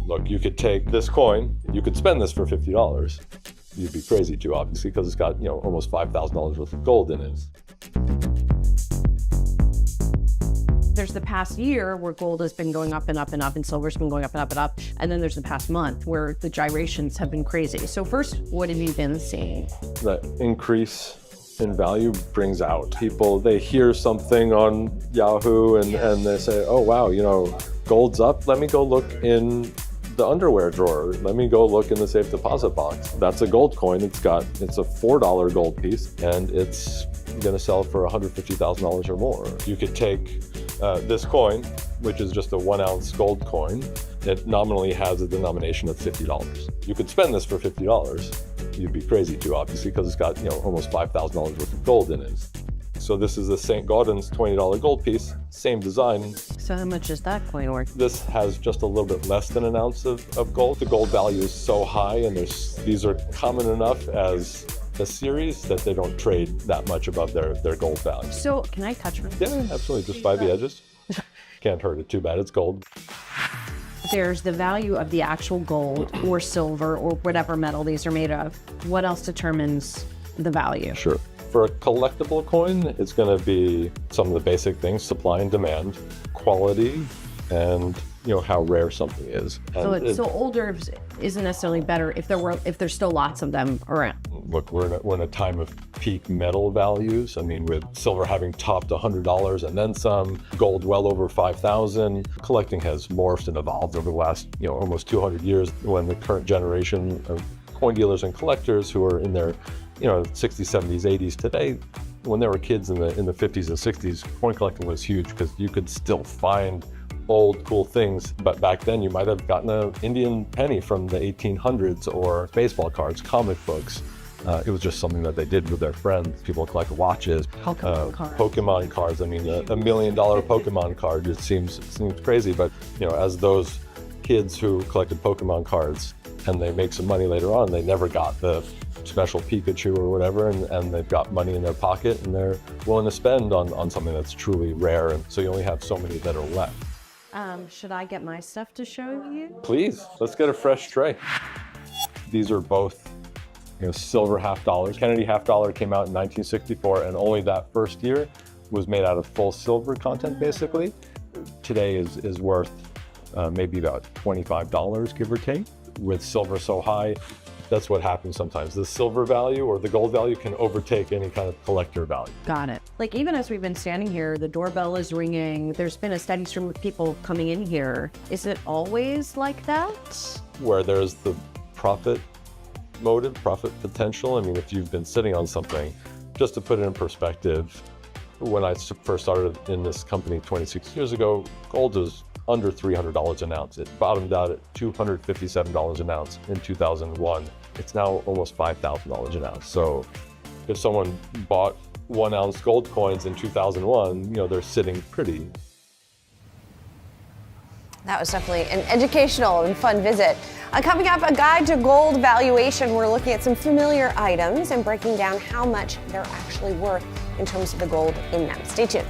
Look, you could take this coin, you could spend this for $50. You'd be crazy to, obviously, because it's got, almost $5,000 worth of gold in it. There's the past year where gold has been going up and up and up, and silver's been going up and up and up. And then there's the past month where the gyrations have been crazy. So first, what have you been seeing? That increase in value brings out people. They hear something on Yahoo and they say, oh, wow, gold's up. Let me go look in the underwear drawer. Let me go look in the safe deposit box. That's a gold coin. It's a $4 gold piece, and it's going to sell for $150,000 or more. You could take this coin, which is just a 1 ounce gold coin. It nominally has a denomination of $50. You could spend this for $50. You'd be crazy to, obviously, because it's got almost $5,000 worth of gold in it. So this is the St. Gaudens $20 gold piece, same design. So how much is that coin worth? This has just a little bit less than an ounce of gold. The gold value is so high, and these are common enough as a series that they don't trade that much above their gold value. So can I touch one? Yeah, absolutely, just by the edges. Can't hurt it too bad, it's gold. There's the value of the actual gold or silver or whatever metal these are made of. What else determines the value? Sure. For a collectible coin, it's going to be some of the basic things: supply and demand, quality, and how rare something is. So older isn't necessarily better if there's still lots of them around. Look, we're in a time of peak metal values. I mean, with silver having topped $100 and then some, gold well over 5,000. Collecting has morphed and evolved over the last almost 200 years. When the current generation of coin dealers and collectors who are in their 60s, 70s, 80s today, when they were kids in the 50s and 60s, coin collecting was huge because you could still find old cool things. But back then you might have gotten an Indian penny from the 1800s, or baseball cards, comic books. It was just something that they did with their friends. People collect watches, Pokemon cards. I mean, $1 million Pokemon card, it seems crazy, but as those kids who collected Pokemon cards and they make some money later on, they never got the special Pikachu or whatever, and they've got money in their pocket and they're willing to spend on something that's truly rare, and so you only have so many that are left. Should I get my stuff to show you? Please, let's get a fresh tray. These are both silver half dollars. Kennedy half dollar came out in 1964, and only that first year was made out of full silver content, basically. Today is worth maybe about $25, give or take. With silver so high, that's what happens sometimes. The silver value or the gold value can overtake any kind of collector value. Got it. Like, even as we've been standing here, the doorbell is ringing. There's been a steady stream of people coming in here. Is it always like that? Where there's the profit motive, profit potential. I mean, if you've been sitting on something, just to put it in perspective, when I first started in this company 26 years ago, gold was under $300 an ounce. It bottomed out at $257 an ounce in 2001. It's now almost $5,000 an ounce. So if someone bought 1 ounce gold coins in 2001, they're sitting pretty. That was definitely an educational and fun visit. Coming up, a guide to gold valuation. We're looking at some familiar items and breaking down how much they're actually worth in terms of the gold in them. Stay tuned.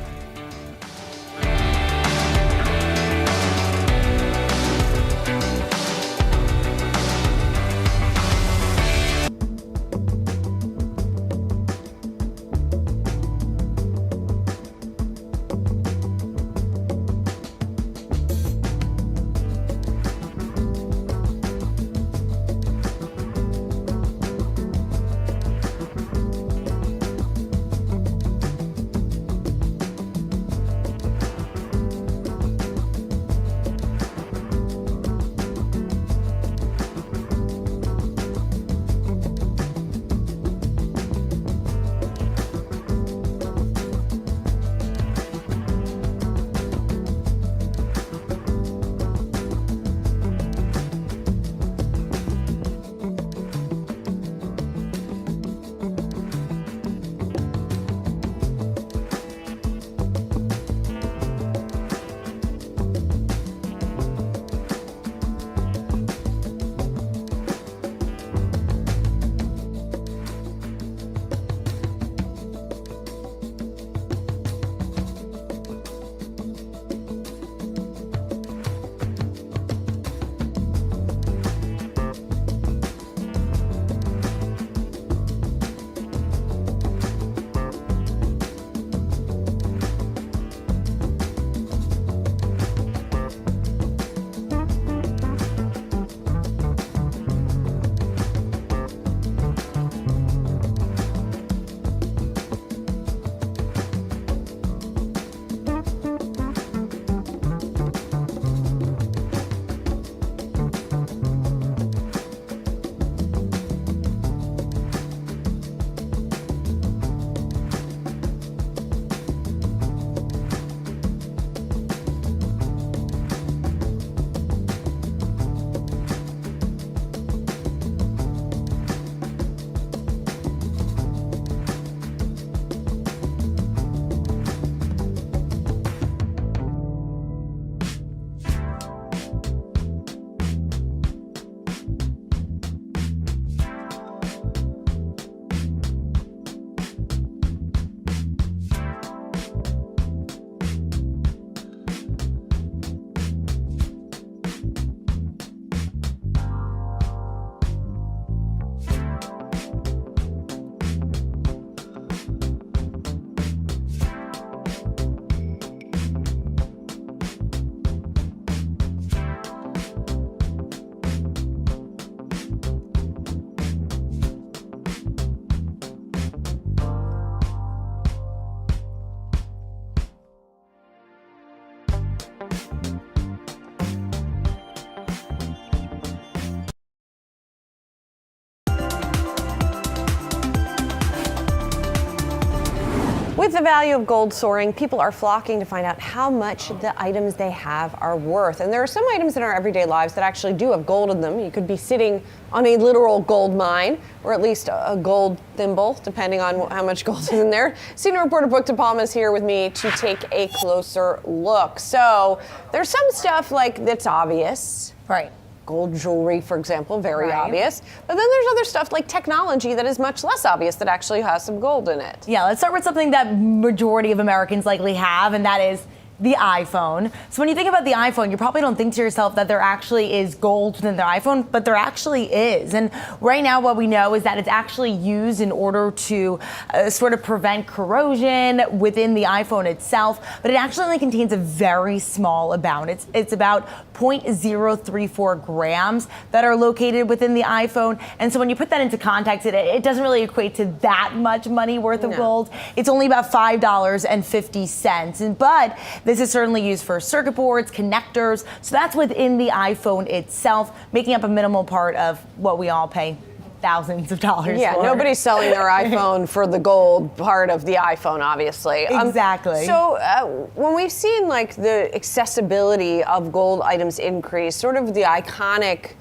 With the value of gold soaring, people are flocking to find out how much the items they have are worth. And there are some items in our everyday lives that actually do have gold in them. You could be sitting on a literal gold mine, or at least a gold thimble, depending on how much gold is in there. Senior reporter Brooke DePalma is here with me to take a closer look. So there's some stuff like that's obvious. Right. Gold jewelry, for example, very obvious. But then there's other stuff like technology that is much less obvious that actually has some gold in it. Yeah, let's start with something that majority of Americans likely have, and that is the iPhone. So when you think about the iPhone, you probably don't think to yourself that there actually is gold within the iPhone, but there actually is. And right now what we know is that it's actually used in order to sort of prevent corrosion within the iPhone itself, but it actually only contains a very small amount. It's about 0.034 grams that are located within the iPhone. And so when you put that into context, it doesn't really equate to that much money worth of gold. It's only about $5.50. But this is certainly used for circuit boards, connectors. So that's within the iPhone itself, making up a minimal part of what we all pay thousands of dollars for. Nobody's selling their iPhone for the gold part of the iPhone, obviously. Exactly. So when we've seen like the accessibility of gold items increase, sort of the iconic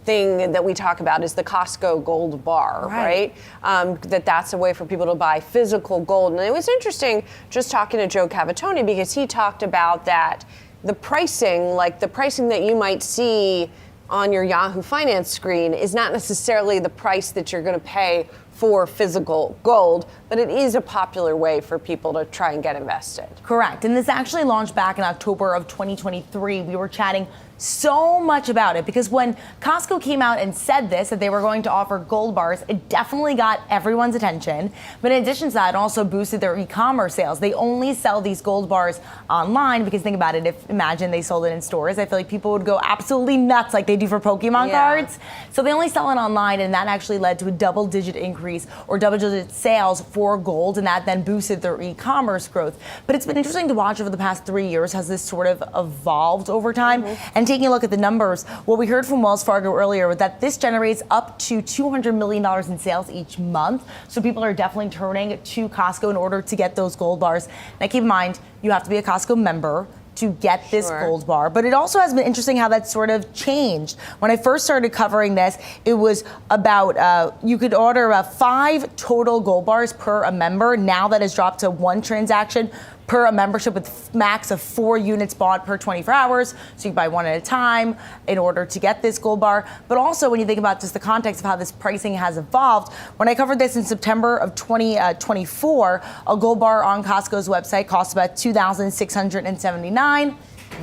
thing that we talk about is the Costco gold bar, right? That's a way for people to buy physical gold. And it was interesting just talking to Joe Cavatoni because he talked about that the pricing that you might see on your Yahoo Finance screen is not necessarily the price that you're going to pay for physical gold, but it is a popular way for people to try and get invested. Correct. And this actually launched back in October of 2023. We were chatting so much about it because when Costco came out and said this, that they were going to offer gold bars, it definitely got everyone's attention. But in addition to that, it also boosted their e-commerce sales. They only sell these gold bars online because think about it, imagine they sold it in stores, I feel like people would go absolutely nuts like they do for Pokemon cards. So they only sell it online, and that actually led to a double-digit increase or double-digit sales for gold, and that then boosted their e-commerce growth. But it's been interesting to watch over the past 3 years as this sort of evolved over time. And taking a look at the numbers, what we heard from Wells Fargo earlier was that this generates up to $200 million in sales each month. So people are definitely turning to Costco in order to get those gold bars. Now keep in mind, you have to be a Costco member to get this gold bar. But it also has been interesting how that sort of changed. When I first started covering this, it was about, you could order 5 total gold bars per a member. Now that has dropped to 1 transaction per a membership with max of 4 units bought per 24 hours. So you buy 1 at a time in order to get this gold bar. But also when you think about just the context of how this pricing has evolved, when I covered this in September of 2024, a gold bar on Costco's website costs about $2,679.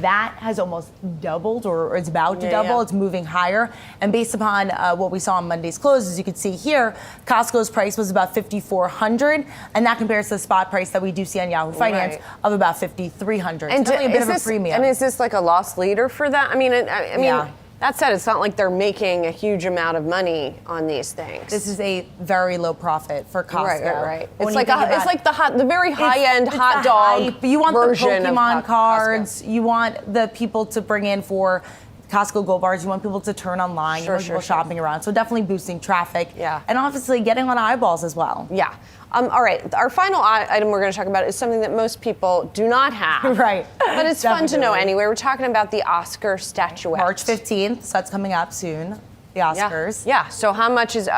That has almost doubled, or it's about to double. It's moving higher. And based upon what we saw on Monday's close, as you can see here, Costco's price was about $5,400, and that compares to the spot price that we do see on Yahoo Finance of about $5,300. And definitely a bit of a premium. And is this like a loss leader for that? I mean, that said, it's not like they're making a huge amount of money on these things. This is a very low profit for Costco. Right. It's like the very high-end hot dog you want version the Pokemon of cards. You want the people to bring in for Costco gold bars. You want people to turn online. You want people shopping around. So definitely boosting traffic. Yeah. And obviously getting on eyeballs as well. Yeah. All right. Our final item we're going to talk about is something that most people do not have. Right. But it's fun to know anyway. We're talking about the Oscar statuette. March 15th. So that's coming up soon. The Oscars. Yeah. So how much is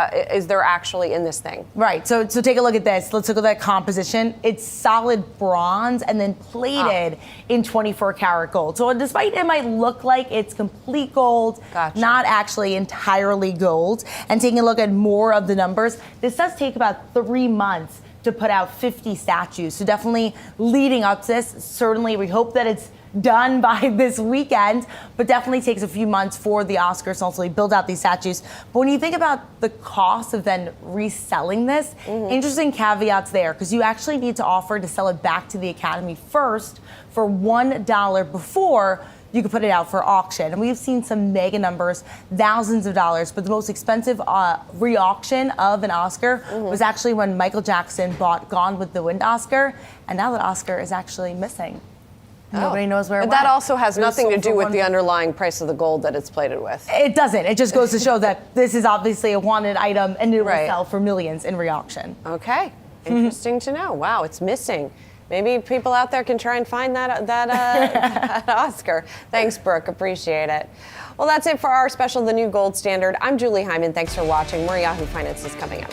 there actually in this thing? Right. So take a look at this. Let's look at that composition. It's solid bronze and then plated in 24 karat gold. So despite it might look like it's complete gold, not actually entirely gold. And taking a look at more of the numbers, this does take about 3 months to put out 50 statues. So definitely leading up to this. Certainly we hope that it's done by this weekend, but definitely takes a few months for the Oscars to ultimately build out these statues. But when you think about the cost of then reselling this, interesting caveats there, because you actually need to offer to sell it back to the Academy first for $1 before you could put it out for auction. And we've seen some mega numbers, thousands of dollars, but the most expensive re-auction of an Oscar was actually when Michael Jackson bought Gone with the Wind Oscar, and now that Oscar is actually missing. Nobody knows where it went. But that also has nothing to do with the underlying price of the gold that it's plated with. It doesn't. It just goes to show that this is obviously a wanted item and it will sell for millions in re-auction. Okay. Interesting to know. Wow, it's missing. Maybe people out there can try and find that Oscar. Thanks, Brooke. Appreciate it. Well, that's it for our special, The New Gold Standard. I'm Julie Hyman. Thanks for watching. More Yahoo Finance is coming up.